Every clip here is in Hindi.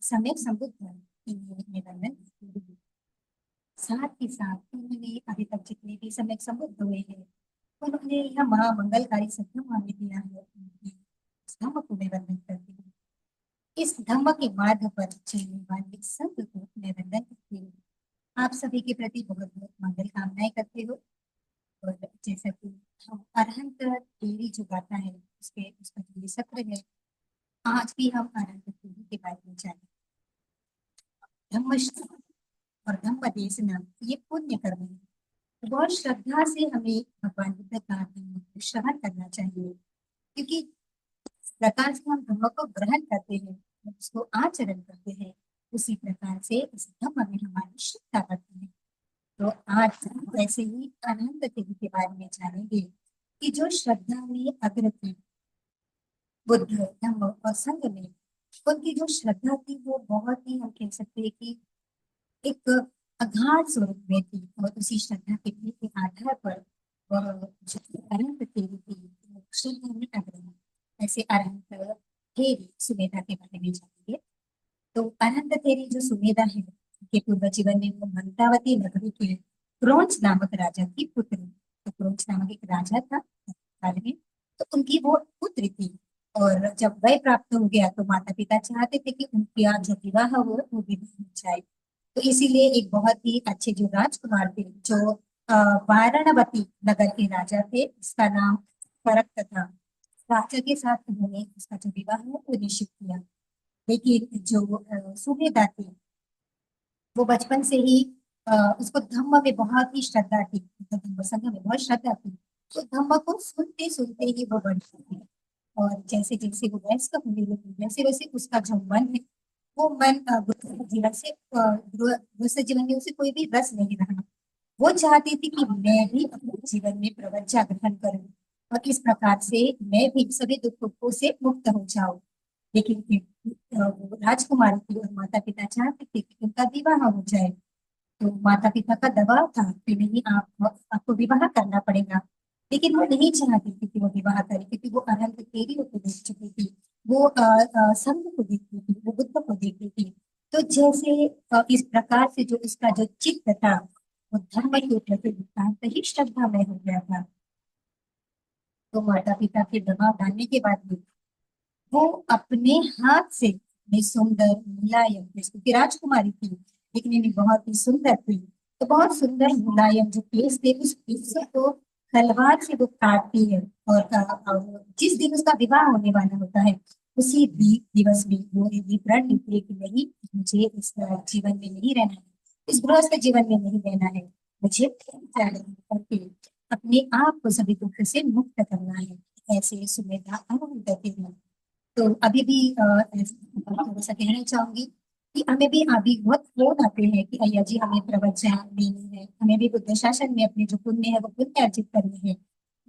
सम्यक संबुद्ध में वर्णन करते हैं। साथ ही साथ उन्होंने अभी तक जितने भी सम्यक संबुद्ध हुए हैं उन्होंने यह महामंगलकारी सत्यम हमें दिया है। इस धम्म को मैं वर्णन करती हूँ। इस धम्म के मार्ग पर चलने वाले संत को मैं वंदन करती हूँ। आप सभी के प्रति बहुत बहुत मंगल कामनाएं करते हो। और जैसा कि हम अरहंत देवी जो गाथा है उसके उसका जो ये सत्र है, आज भी हम अरहंत देवी के बारे में जाने। धम्म और धम्म देशना ये पुण्य कर्म है। बहुत श्रद्धा से हमें भगवान बुद्ध का धम्म को श्रवण करना चाहिए, क्योंकि प्रकार से हम धर्म को ग्रहण करते हैं, उसको आचरण करते हैं, उसी प्रकार से इस धर्म में हमारी श्रद्धा बढ़ती है। तो आज हम वैसे ही अनंत देवी के बारे में जानेंगे कि जो श्रद्धा में अग्र थी बुद्ध धम्म और संघ में, उनकी जो श्रद्धा थी वो बहुत ही हम कह सकते हैं कि एक अगाध स्वरूप में थी। और उसी श्रद्धा के आधार पर वह जो अनंत देवी थी वो श्रद्धा में अग्र है। ऐसे अनंत थेरी सुमेधा के बारे में जानेंगे। तो अनंत थेरी जो सुमेधा है के पूर्व जीवन में वो मंत्रावती नगरी के क्रोंच नामक राजा की पुत्री, तो क्रोंच नामक एक राजा था काल में, तो उनकी वो पुत्री थी। और जब वय प्राप्त हो गया तो माता पिता चाहते थे कि उनका जो विवाह हो वो विवाह हो जाए। तो इसीलिए एक बहुत ही अच्छे जो राजकुमार थे, जो वाराणवती नगर के राजा थे, इसका नाम फरक था, राजा के साथ उन्होंने उसका जो विवाह है वो निश्चित किया। लेकिन जो सुबेदा थी वो बचपन से ही उसको धम्म में बहुत ही श्रद्धा थी, मतलब धम्म संघ में बहुत श्रद्धा थी। तो धम्म को सुनते सुनते ही वो बढ़ती थी। और जैसे जैसे वो वयस्क होने लगी वैसे वैसे उसका जो मन है वो मन गृहस्थ जीवन से गृहस्थ जीवन में उसे कोई भी रस नहीं रहा। वो चाहती थी कि मैं भी अपने जीवन में प्रवज्ञा ग्रहण करूं और इस प्रकार से मैं भी सभी दुखों से मुक्त हो जाऊं। लेकिन फिर वो राजकुमारी थी और माता पिता चाहते थे कि उनका विवाह हो जाए। तो माता पिता का दबाव था कि नहीं, आपको विवाह करना पड़ेगा। लेकिन वो नहीं चाहती थी कि वो विवाह करे, क्योंकि वो अनंत देवियों को देख चुकी थी, वो संघ को देखती थी, वो बुद्ध को देखती थी। तो जैसे इस प्रकार से जो इसका जो चित्त था वो धर्म के प्रति नितांत ही श्रद्धा में हो गया था। तो माता पिता के दबाव डालने के बाद भी वो अपने हाथ से अपनी सुंदर मुलायम, क्योंकि राजकुमारी थी दिखने में बहुत ही सुंदर थी, तो बहुत सुंदर मुलायम जो केस थे उस केस को तलवार से वो काटती है। और जिस दिन उसका विवाह होने वाला होता है उसी दिवस में वो ये प्रण लेती है कि नहीं, मुझे इस जीवन में नहीं रहना है, इस गृहस्थ जीवन में नहीं रहना है, मुझे करके अपने आप को सभी दुख से मुक्त करना है। ऐसे सुमेधा अनुभव करती है। तो अभी भी ऐसा कहना चाहूंगी कि हमें भी अभी बहुत फोन आते हैं कि अय्या जी हमें प्रवचन देनी है, हमें भी बुद्ध शासन में अपने जो पुण्य है वो पुण्य अर्जित करनी है।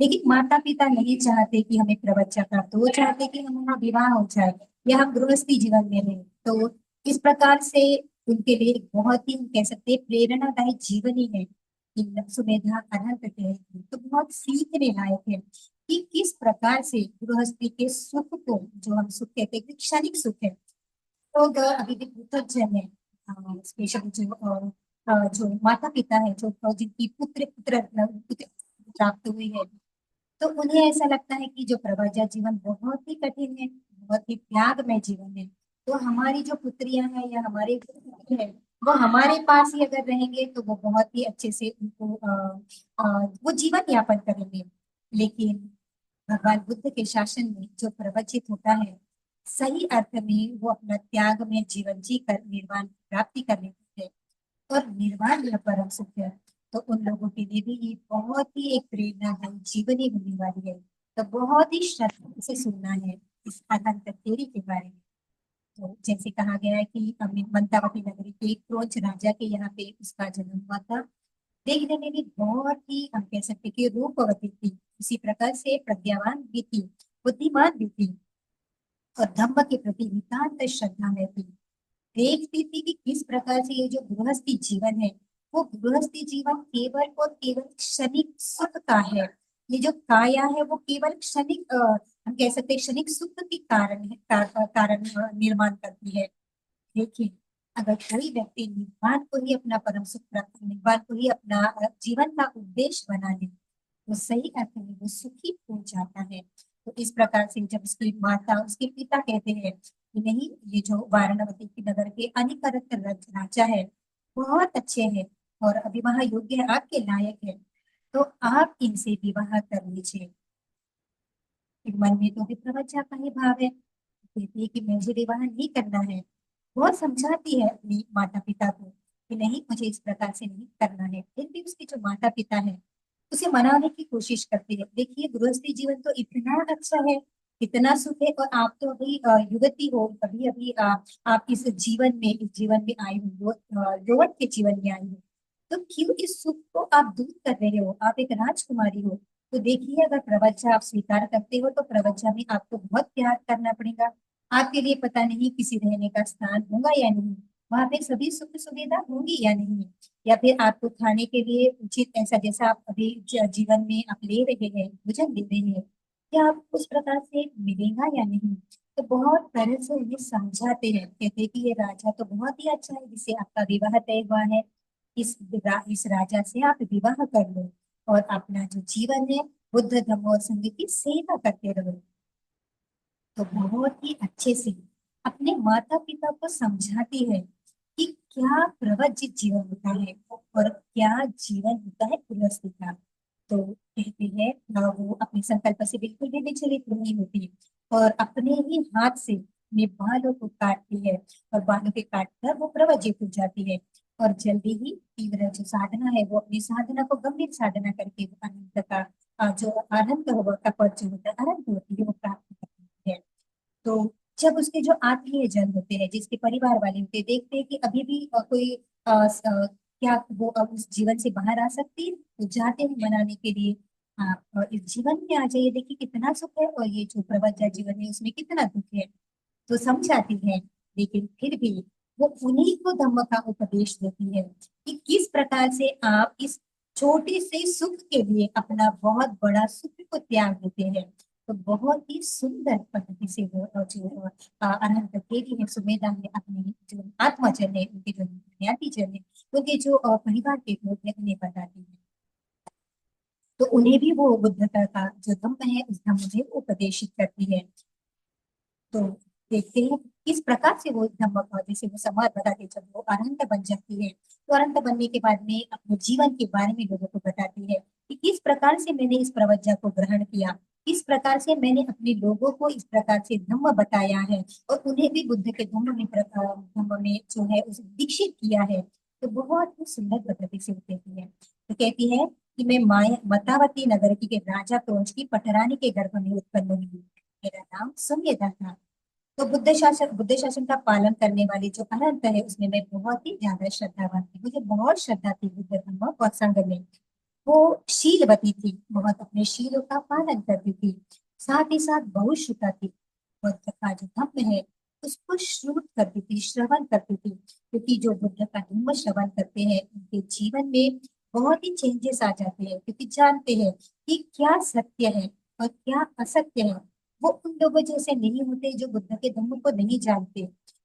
लेकिन माता पिता नहीं चाहते कि हमें प्रवचन प्राप्त हो, वो चाहते कि हमारा विवाह हो जाए या हम गृहस्थी जीवन में रहें। तो इस प्रकार से उनके लिए एक बहुत ही कह सकते हैं प्रेरणादायी जीवन ही है इन सुमेधा अनंत के। तो बहुत सीखने लायक है कि किस प्रकार से गृहस्थी के सुख को, जो हम सुख कहते हैं कि क्षणिक सुख है, तो अभी भी पृथक है। स्पेशली जो माता पिता है, जो जिनकी पुत्र प्राप्त हुई है, तो उन्हें ऐसा लगता है कि जो प्रव्रजा जीवन बहुत ही कठिन है, बहुत ही त्यागमय जीवन है। तो हमारी जो पुत्रियां हैं या हमारे पुत्र हैं वो हमारे पास ही अगर रहेंगे तो वो बहुत ही अच्छे से उनको वो जीवन यापन करेंगे। लेकिन भगवान बुद्ध के शासन में जो प्रवचित होता है सही अर्थ में वो अपना त्याग में जीवन जी कर निर्वाण प्राप्ति करने है, और निर्वाण यह परम सुख है। तो उन लोगों के लिए भी ये बहुत ही एक प्रेरणादायी जीवनी होने वाली है। तो बहुत ही श्रद्धा से सुनना है इस अनंत थ्योरी के बारे में। तो जैसे कहा गया है कि मंतावती नगरी के एक क्रोच राजा के यहाँ पे उसका जन्म हुआ था। देखने में भी बहुत ही हम कह सकते कि रूपवती थी, उसी प्रकार से प्रज्ञावान भी थी, बुद्धिमान भी थी, और धम्म के प्रति नितांत श्रद्धा में थी। देखती थी कि किस प्रकार से ये जो गृहस्थी जीवन है वो गृहस्थी जीवन केवल और केवल क्षणिक सुख का है। ये जो काया है वो केवल क्षणिक हम कह सकते हैं क्षणिक सुख के कारण है, कारण निर्माण करती है। देखिए, अगर कोई व्यक्ति निर्वाण को ही अपना परम सुख प्राप्त, निर्वाण को ही अपना जीवन का उद्देश्य बना ले, तो सही अर्थ में वो सुखी हो जाता है। तो इस प्रकार से जब उसकी माता, उसके पिता कहते हैं कि नहीं, ये जो वाराणसी की नगर के अनिकरत राजा है, बहुत अच्छे हैं और अभी वहां योग्य है, आपके लायक है, तो आप इनसे विवाह कर लीजिए। फिर मन में तो विप्रवज्जा का ही भाव है, कहती है कि मुझे विवाह नहीं करना है। बहुत समझाती है अपनी माता पिता को कि नहीं, मुझे इस प्रकार से नहीं करना है, फिर भी उसके जो माता पिता है उसे मनाने की कोशिश करते हैं। देखिए, गृहस्थी जीवन तो इतना अच्छा है, इतना सुख है, और आप तो अभी युवती हो, अभी अभी आप इस जीवन में आई हो, यौवन के जीवन में आई हो, तो क्यों इस सुख को आप दूर कर रहे हो? आप एक राजकुमारी हो। तो देखिए, अगर प्रवज्जा आप स्वीकार करते हो तो प्रवज्जा में आपको बहुत त्याग करना पड़ेगा। आपके लिए पता नहीं किसी रहने का स्थान होगा या नहीं, वहां पे सभी सुख सुविधा होंगी या नहीं, या फिर आपको खाने के लिए उचित ऐसा जैसा आप अभी जीवन में आप ले रहे हैं, भोजन ले रहे हैं, क्या आपको उस प्रकार से मिलेगा या नहीं? तो बहुत तरह से उन्हें समझाते हैं, कहते हैं कि ये राजा तो बहुत ही अच्छा है जिससे आपका विवाह तय हुआ है, इस राजा से आप विवाह कर लो और अपना जो जीवन है बुद्ध धम्म और संघ की सेवा करते रहो। तो बहुत ही अच्छे से अपने माता पिता को समझाती है कि क्या प्रवज्जित जीवन होता है और क्या जीवन होता है गृहस्थी का। तो कहते हैं वो अपने संकल्प से बिल्कुल भी विचलित नहीं होती और अपने ही हाथ से अपने बालों को काटती है, और बालों के काट कर वो प्रवज्जित हो जाती है। और जल्दी ही तीव्र जो साधना है, वो अपनी साधना को गंभीर साधना करके वो अनंत का जो आनंद होगा का पद जो होता है, अनंत होती है, वो प्राप्त करती है। तो जब उसके जो आत्मीय जन होते हैं, जिसके परिवार वाले होते हैं, देखते हैं कि अभी भी कोई क्या वो अब उस जीवन से बाहर आ सकती है, तो जाते हैं मनाने के लिए। आप इस जीवन में आ जाइए, देखिए कितना सुख है, और ये जो प्रबंध जीवन है उसमें कितना दुख है। तो समझाती है, लेकिन फिर भी वो उन्हीं को धम्म का उपदेश देती है कि किस प्रकार से आप इस छोटे से सुख के लिए अपना बहुत बड़ा सुख को त्याग देते हैं। तो बहुत ही सुंदर पद्धति से वो जो अनंत देवी है, सुमेधा है, अपने जो आत्मजन है, उनके जो ज्ञातिजन है, उनके जो परिवार के लोग हैं, उन्हें बताती है। तो उन्हें भी वो बुद्धता का जो धम्म है, उस धम्म में उपदेशित करती है। तो देखते हैं किस प्रकार से वो धम्मक, जैसे वो समाज बताते, जब वो अरहंत बन जाती है तो अरहंत बनने के बाद में अपने जीवन के बारे में लोगों को बताती है कि किस प्रकार से मैंने इस प्रवज्ञा को ग्रहण किया, किस प्रकार से मैंने अपने लोगों को इस प्रकार से धम्म बताया है, और उन्हें भी बुद्ध के धम्म में जो है उसे दीक्षित किया है। तो बहुत ही सुंदर पद्धति से वो कहती है। तो कहती है कि मैं माया मतावती नगर की के राजा कंस की पटरानी के गर्भ में उत्पन्न हुई, मेरा नाम सुमेधा था। तो बुद्ध शासन का पालन करने वाली जो अनंत है, उसमें मैं बहुत ही ज्यादा श्रद्धावान थी, मुझे बहुत श्रद्धा थी बुद्ध धर्म और संघ में। वो शीलवती थी, बहुत अपने शीलों का पालन करती थी, साथ ही साथ बहुत श्रुता थी। बुद्ध का जो धम्म है उसको श्रुत करती थी, श्रवण करती थी, क्योंकि जो बुद्ध का धम्म श्रवण करते हैं उनके जीवन में बहुत ही चेंजेस आ जाते हैं, क्योंकि जानते हैं कि क्या सत्य है और क्या असत्य है। वो उन लोगों जैसे नहीं होते जो बुद्ध के धम्म को नहीं जानते,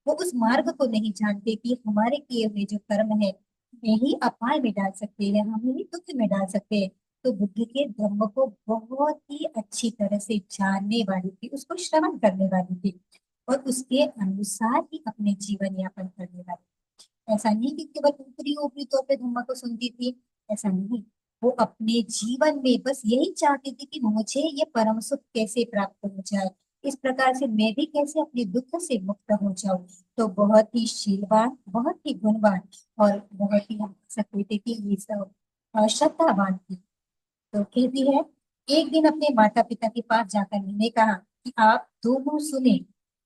वो उस मार्ग को नहीं जानते कि हमारे किए हुए जो कर्म है हमें ही अपाय में डाल सकते हैं, हमें ही दुख में डाल सकते हैं। तो बुद्ध के धम्म को बहुत ही अच्छी तरह से जानने वाली थी, उसको श्रवण करने वाली थी, और उसके अनुसार ही अपने जीवन यापन करने वाली। ऐसा नहीं कि केवल ऊपरी ऊपरी तौर पे धम्म को सुनती थी, ऐसा नहीं। वो अपने जीवन में बस यही चाहती थी कि मुझे ये परम सुख कैसे प्राप्त हो जाए, इस प्रकार से मैं भी कैसे अपने दुख से मुक्त हो जाऊं। तो बहुत ही शीलवान, बहुत ही गुणवान, और बहुत ही हम कह सकते थे कि ये सब श्रद्धावान थी। तो कहती है, एक दिन अपने माता पिता के पास जाकर मैंने कहा कि आप दोनों सुने,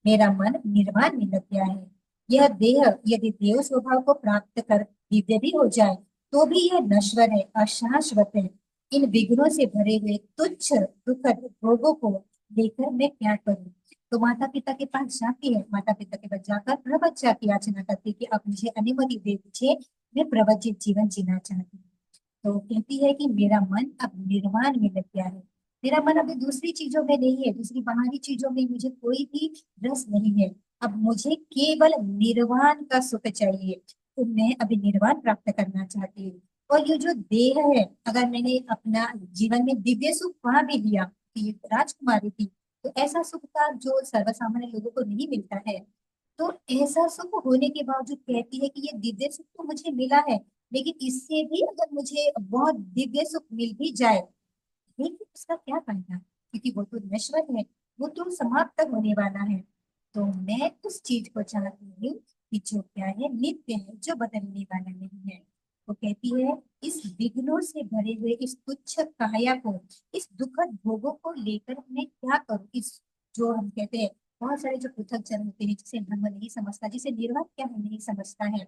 मेरा मन निर्वाण में लग गया है। यह देह यदि देव स्वभाव को प्राप्त कर दिव्य भी हो जाए तो भी यह नश्वर है, अशाश्वत है। इन विघ्नों से भरे हुए तुच्छ दुखद भोगों को लेकर मैं क्या करूं? तो माता पिता के पास जाती है, माता पिता के पास जाकर प्रवज्जा की याचना करती है कि आप मुझे अनुमति दे दीजिए, मैं प्रवज्जित जीवन जीना चाहती हूँ। तो कहती है कि मेरा मन अब निर्वाण में लग गया है, मेरा मन अभी दूसरी चीजों में नहीं है, दूसरी बाहरी चीजों में मुझे कोई भी रस नहीं है। अब मुझे केवल निर्वाण का सुख चाहिए, तो मैं अभी निर्वाण प्राप्त करना चाहती हूँ। और ये जो देह है, अगर मैंने अपना जीवन में दिव्य सुख पा भी लिया कि राजकुमारी थी, तो ऐसा सुख का जो सर्वसामान्य लोगों को नहीं मिलता है, तो ऐसा सुख होने के बावजूद कहती है कि ये दिव्य सुख तो मुझे मिला है, लेकिन इससे भी अगर मुझे बहुत दिव्य सुख मिल भी जाए, लेकिन उसका क्या फायदा, क्योंकि वो तो नश्वर है, वो तो समाप्त होने वाला है। तो मैं उस चीज को चाहती हूँ कि जो क्या है, नित्य है, जो बदलने वाला नहीं है। वो कहती है, इस विघ्नों से भरे हुए इस तुच्छ काया को, इस दुखद भोगों को लेकर मैं क्या करूँ। इस जो हम कहते हैं, बहुत सारे जो पृथक जन होते हैं, जिसे धर्म नहीं समझता, जिसे निर्वाह क्या है नहीं समझता है,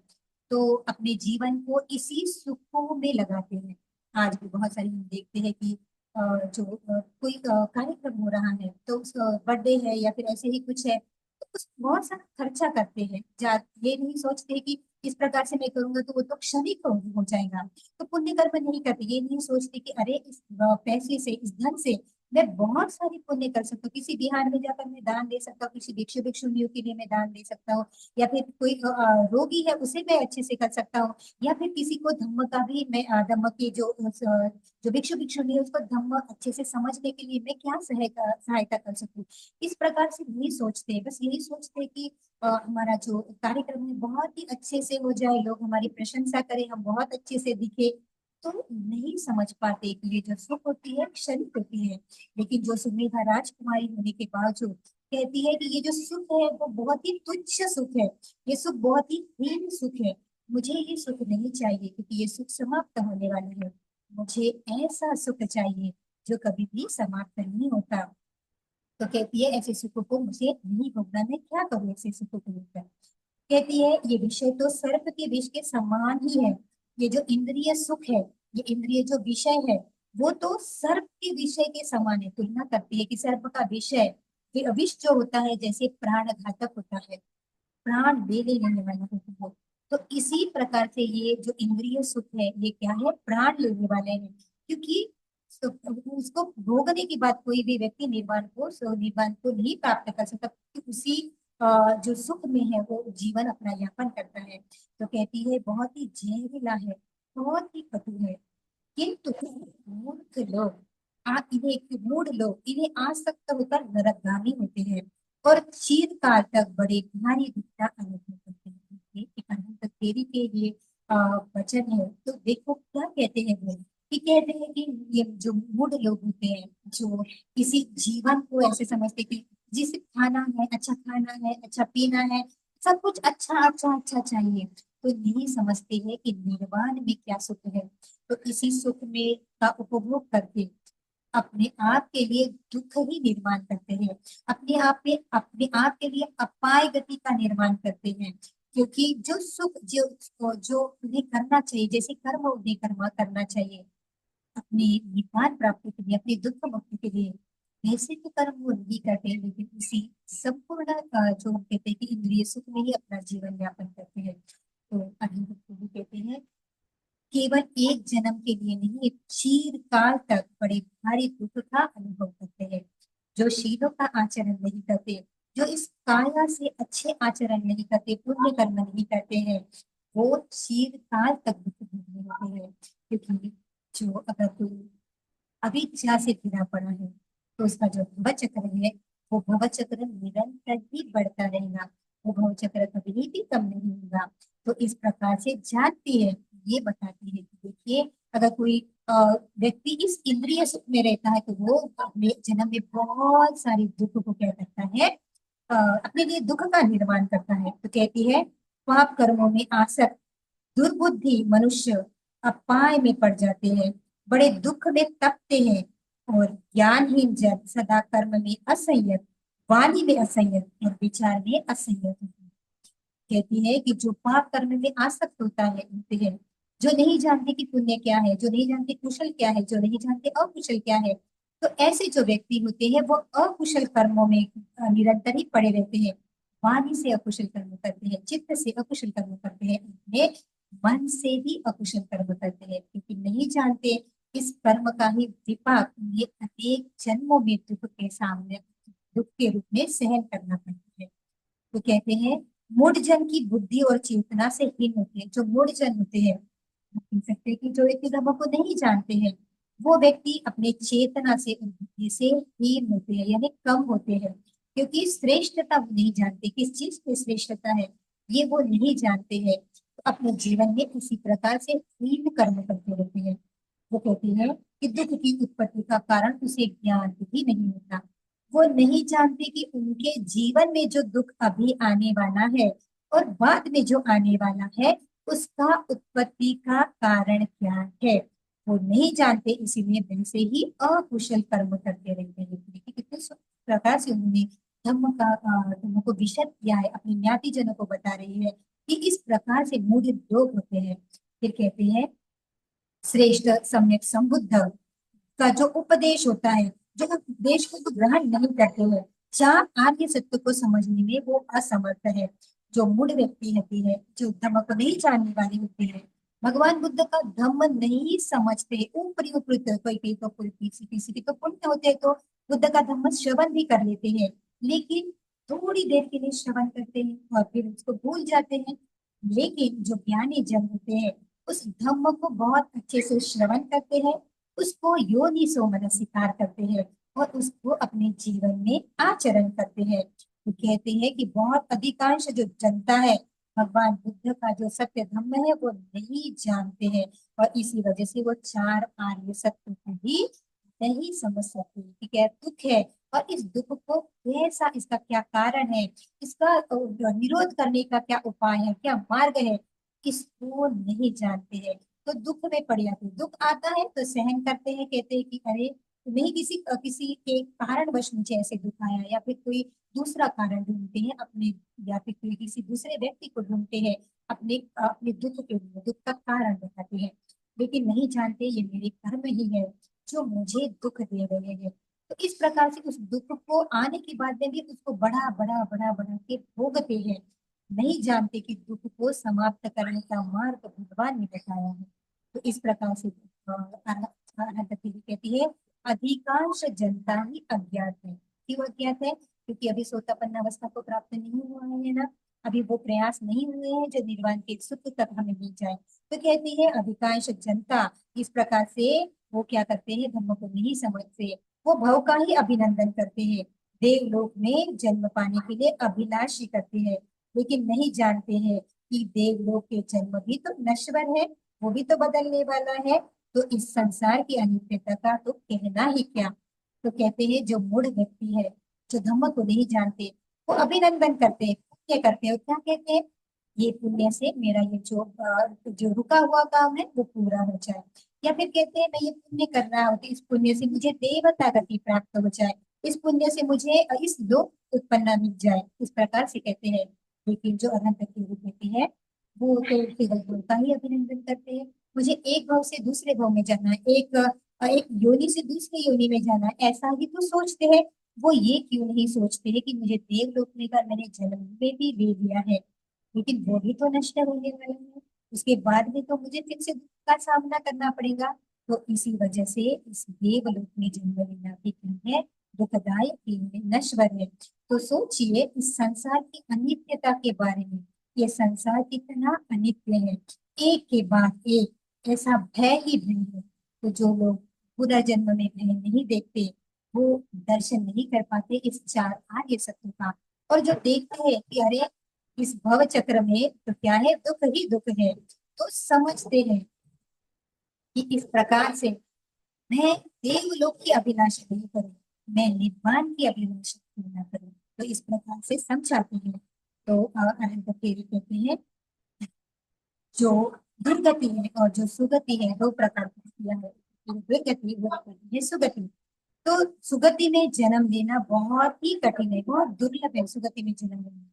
तो अपने जीवन को इसी सुखों में लगाते हैं। आज भी बहुत सारी हम देखते हैं कि जो कोई कार्यक्रम हो रहा है, तो उस बर्थडे है या फिर ऐसे ही कुछ है, तो उस बहुत सारा खर्चा करते हैं। ये नहीं सोचते कि इस प्रकार से मैं करूंगा तो वो तो क्षणिक हो जाएगा, तो पुण्य कर्म नहीं करते। ये नहीं सोचते कि अरे इस पैसे से, इस धन से मैं बहुत सारी पुण्य कर सकता हूँ, किसी बिहार में जाकर मैं दान दे सकता हूँ, किसी भिक्षु भिक्षुणियों के लिए मैं दान दे सकता हूँ, या फिर कोई रोगी है उसे मैं अच्छे से कर सकता हूँ, या फिर किसी को धम्म का भी मैं धम्म की जो भिक्षु भिक्षुणी है उसको धम्म अच्छे से समझने के लिए मैं क्या सहायता कर सकूं। इस प्रकार से नहीं सोचते, बस यही सोचते कि हमारा जो कार्यक्रम है बहुत ही अच्छे से हो जाए, लोग हमारी प्रशंसा करें, हम बहुत अच्छे से दिखे। तो नहीं समझ पाते कि ये जो सुख होती है क्षणिक होती है, लेकिन जो सुमेधा राजकुमारी होने के बावजूद कहती है कि ये जो सुख है वो बहुत ही तुच्छ सुख है, ये सुख बहुत ही हीन सुख है, मुझे ये सुख नहीं चाहिए, क्योंकि ये सुख समाप्त होने वाला है। मुझे ऐसा सुख चाहिए जो कभी भी समाप्त नहीं होता। तो कहती है, ऐसे सुख को मुझे नहीं भोगना, मैं क्या करूँ ऐसे सुख को लेकर। कहती है, ये विषय तो सर्प के विष के समान ही है। ये जो इंद्रिय सुख है, ये इंद्रिय जो विषय है, वो तो सर्प के विषय के समान है। तुलना करती है कि सर्प का विषय, विष जो होता है जैसे प्राण घातक होता है, प्राण ले लेने वाला होता है, तो इसी प्रकार से ये जो इंद्रिय सुख है, ये क्या है, प्राण लेने वाले हैं। क्योंकि उसको भोगने के बाद कोई भी व्यक्ति निर्वाण को नहीं प्राप्त कर सकता, क्योंकि उसी जो सुख में है वो जीवन अपना यापन करता है। तो कहती है, बहुत ही जहरीला है, बहुत ही कटु है, किंतु मूर्ख लोग, इन्हें मूढ़ लोग इन्हें आसक्त होकर नरकगामी होते हैं, और चिरकाल तक बड़े भारी दुख का अनुभव करते हैं। ये एक अनंत देवी के ये अ, वचन है। तो देखो क्या कहते हैं वो, कि कहते हैं कि ये जो मूढ़ लोग होते हैं, जो किसी जीवन को ऐसे समझते कि जिसे खाना है, अच्छा खाना है, अच्छा पीना है, सब कुछ अच्छा अच्छा अच्छा चाहिए, तो नहीं समझते हैं कि निर्वाण में क्या सुख है। तो इसी सुख में का उपभोग करके अपने आप के लिए दुख ही निर्माण करते हैं, अपने आप के लिए अपाय गति का निर्माण करते हैं। क्योंकि जो सुख जो जो उन्हें करना चाहिए, जैसे कर्म उन्हें करना चाहिए अपने निपात प्राप्ति के लिए, अपने दुख मुक्ति के लिए, वैसे तो कर्म वो नहीं करते हैं, लेकिन इसी संपूर्ण जो हम कहते हैं कि इंद्रिय सुख में ही अपना जीवन यापन करते हैं। तो अरविंद भी कहते हैं, केवल एक जन्म के लिए नहीं, चीरकाल तक बड़े भारी दुख का अनुभव करते हैं। जो शीलों का आचरण नहीं करते, जो इस काया से अच्छे आचरण नहीं करते, पुण्य कर्म नहीं करते हैं, वो चीरकाल तक दुख भोगने होते हैं। क्योंकि जो अगर कोई अविद्या से घिरा पड़ा है, तो उसका जो भव चक्र है, वो भव चक्र निरंतर ही बढ़ता रहेगा, वो भव चक्र कभी भी कम नहीं होगा। तो इस प्रकार से जानती है, ये बताती है कि देखिए, अगर कोई अ, व्यक्ति इस इंद्रिय सुख में रहता है, तो वो अपने जन्म में बहुत सारी दुख को क्या करता है, अपने लिए दुख का निर्माण करता है। तो कहती है, पाप कर्मों में आसक्त दुर्बुद्धि मनुष्य अपाय में पड़ जाते हैं, बड़े दुख में तपते हैं, और ज्ञानहीन जन सदा कर्म में असंयत, वाणी में असंयत और विचार में असंयत होते हैं। कहती है कि जो पाप कर्म में आसक्त होते हैं, जो नहीं जानते कि पुण्य क्या है, जो नहीं जानते कुशल क्या है, जो नहीं जानते अकुशल क्या है, तो ऐसे जो व्यक्ति होते हैं वो अकुशल कर्मों में निरंतर ही पड़े रहते हैं। वाणी से अकुशल कर्म करते हैं, चित्त से अकुशल कर्म करते हैं, अपने मन से ही अकुशल कर्म करते हैं, क्योंकि नहीं जानते इस कर्म का ही विपाक उन्हें अनेक जन्मों में दुख के रूप में सहन करना पड़ता है। तो कहते हैं मूढ़ जन की बुद्धि और चेतना से हीन होते हैं। जो मूढ़ जन होते हैं, आप कह सकते हैं कि जो व्यक्ति धर्म को नहीं जानते हैं, वो व्यक्ति अपने चेतना से और बुद्धि से हीन होते हैं, यानी कम होते हैं। क्योंकि श्रेष्ठता वो नहीं जानते, किस चीज में श्रेष्ठता है ये वो नहीं जानते हैं, तो अपने जीवन में इसी प्रकार से हीन कर्म करते रहते हैं। वो कहती है कि दुख की उत्पत्ति का कारण उसे ज्ञान भी नहीं होता। वो नहीं जानते कि उनके जीवन में जो दुख अभी आने वाला है और बाद में जो आने वाला है उसका उत्पत्ति का कारण क्या है, वो नहीं जानते। इसीलिए वैसे ही अकुशल कर्म करते रहते हैं। देखिए कितने प्रकार से उन्होंने धर्म को विशद किया है, अपने ज्ञाति जनों को बता रही है कि इस प्रकार से मूढ़ लोग होते हैं। फिर कहते हैं श्रेष्ठ सम्यक संबुद्ध का जो उपदेश होता है, जो उपदेश को तो ग्रहण नहीं करते हैं, चार आर्य सत्य को समझने में वो असमर्थ है। जो मूढ़ व्यक्ति होती है, जो धर्म को नहीं जानने वाली होती है, भगवान बुद्ध का धम्म नहीं समझते, ऊपरी ऊपरी कोई कहीं तो कोई किसी किसी की तो पुण्य होते हैं तो बुद्ध का धम्म श्रवण भी कर लेते हैं, लेकिन थोड़ी देर के लिए श्रवण करते हैं और फिर उसको भूल जाते हैं। लेकिन जो ज्ञानी जन होते हैं उस धम्म को बहुत अच्छे से श्रवण करते हैं, उसको योनिसो मनसिकार करते हैं और उसको अपने जीवन में आचरण करते हैं। तो कहते हैं कि बहुत अधिकांश जो जनता है भगवान बुद्ध का जो सत्य धम्म है वो नहीं जानते हैं, और इसी वजह से वो चार आर्य सत्य को भी नहीं समझ सकते कि क्या दुख है और इस दुख को कैसा, इसका क्या कारण है, इसका निरोध करने का क्या उपाय है, क्या मार्ग है, इसको नहीं जानते हैं। तो दुख में पड़ जाते हैं, दुख आता है तो सहन करते हैं, कहते हैं कि अरे नहीं, किसी के कारणवश मुझे ऐसे दुख आया, या फिर कोई दूसरा कारण ढूंढते हैं अपने, या फिर कोई किसी दूसरे व्यक्ति को ढूंढते हैं अपने अपने दुख के लिए, दुख का कारण बताते हैं। लेकिन नहीं जानते ये मेरे कर्म ही है जो मुझे दुख दे रहे हैं। तो इस प्रकार से उस दुख को आने के बाद में भी उसको बड़ा बड़ा बड़ा बड़ा के भोगते हैं, नहीं जानते कि दुख को समाप्त करने का मार्ग भगवान ने बताया है। तो इस प्रकार से अरहत कहती है अधिकांश जनता ही अज्ञात है। क्यों अज्ञात है? क्योंकि अभी सोतापन्न अवस्था को प्राप्त नहीं हुआ है ना, अभी वो प्रयास नहीं हुए हैं जो निर्वाण के सुख तक हमें मिल जाए। तो कहती है अधिकांश जनता इस प्रकार से वो क्या करते हैं, धर्म को नहीं समझते, वो भव का ही अभिनंदन करते हैं, देवलोक में जन्म पाने के लिए अभिलाषी करते हैं, लेकिन नहीं जानते हैं कि देवलोक के जन्म भी तो नश्वर है, वो भी तो बदलने वाला है। तो इस संसार की अनित्यता का तो कहना ही क्या। तो कहते हैं जो मूढ़ व्यक्ति है, जो धम्म को नहीं जानते, वो अभिनंदन करते हैं, पुण्य करते हैं, और क्या कहते हैं, ये पुण्य से मेरा ये जो रुका हुआ काम है वो पूरा हो जाए। या फिर कहते हैं मैं ये पुण्य कर रहा हूँ तो इस पुण्य से मुझे देवता गति प्राप्त हो जाए, इस पुण्य से मुझे इस लोक उत्पन्न मिल जाए, इस प्रकार से कहते हैं। लेकिन जो अनंत की कहते हैं वो तो केवल गुरु का ही अभिनंदन करते हैं। मुझे एक भाव से दूसरे भाव में जाना है, एक योनि से दूसरी योनि में जाना है, ऐसा ही तो सोचते हैं। वो ये क्यों नहीं सोचते हैं कि मुझे देवलोक में का मैंने जन्म में भी ले लिया है, लेकिन वो भी तो नष्ट होने वाला है, उसके बाद में तो मुझे फिर से दुख का सामना करना पड़ेगा। तो इसी वजह से इस देवलोक में जन्म लेना भी क्या है, दुखदायक ही है, नश्वर है। तो सोचिए इस संसार की अनित्यता के बारे में, ये संसार कितना अनित्य है, एक के बाद एक ऐसा भय ही भय है। तो जो लोग पूरा जन्म में भय नहीं देखते, वो दर्शन नहीं कर पाते इस चार आर्य सत्य का। और जो देखते हैं कि अरे इस भव चक्र में तो क्या है, दुख ही दुख है, तो समझते हैं कि इस प्रकार से मैं देवलोक की अभिलाषा नहीं करूं, मैं निर्वाण की अभिलाषा पूर्ण करूं। तो इस प्रकार से समझाते हैं। तो अनंत देवी कहते हैं जो दुर्गति है और जो सुगति है दो प्रकार की किया है, दुर्गति वो कहती है सुगति। तो सुगति में जन्म लेना बहुत ही कठिन है, बहुत दुर्लभ है सुगति में जन्म लेना।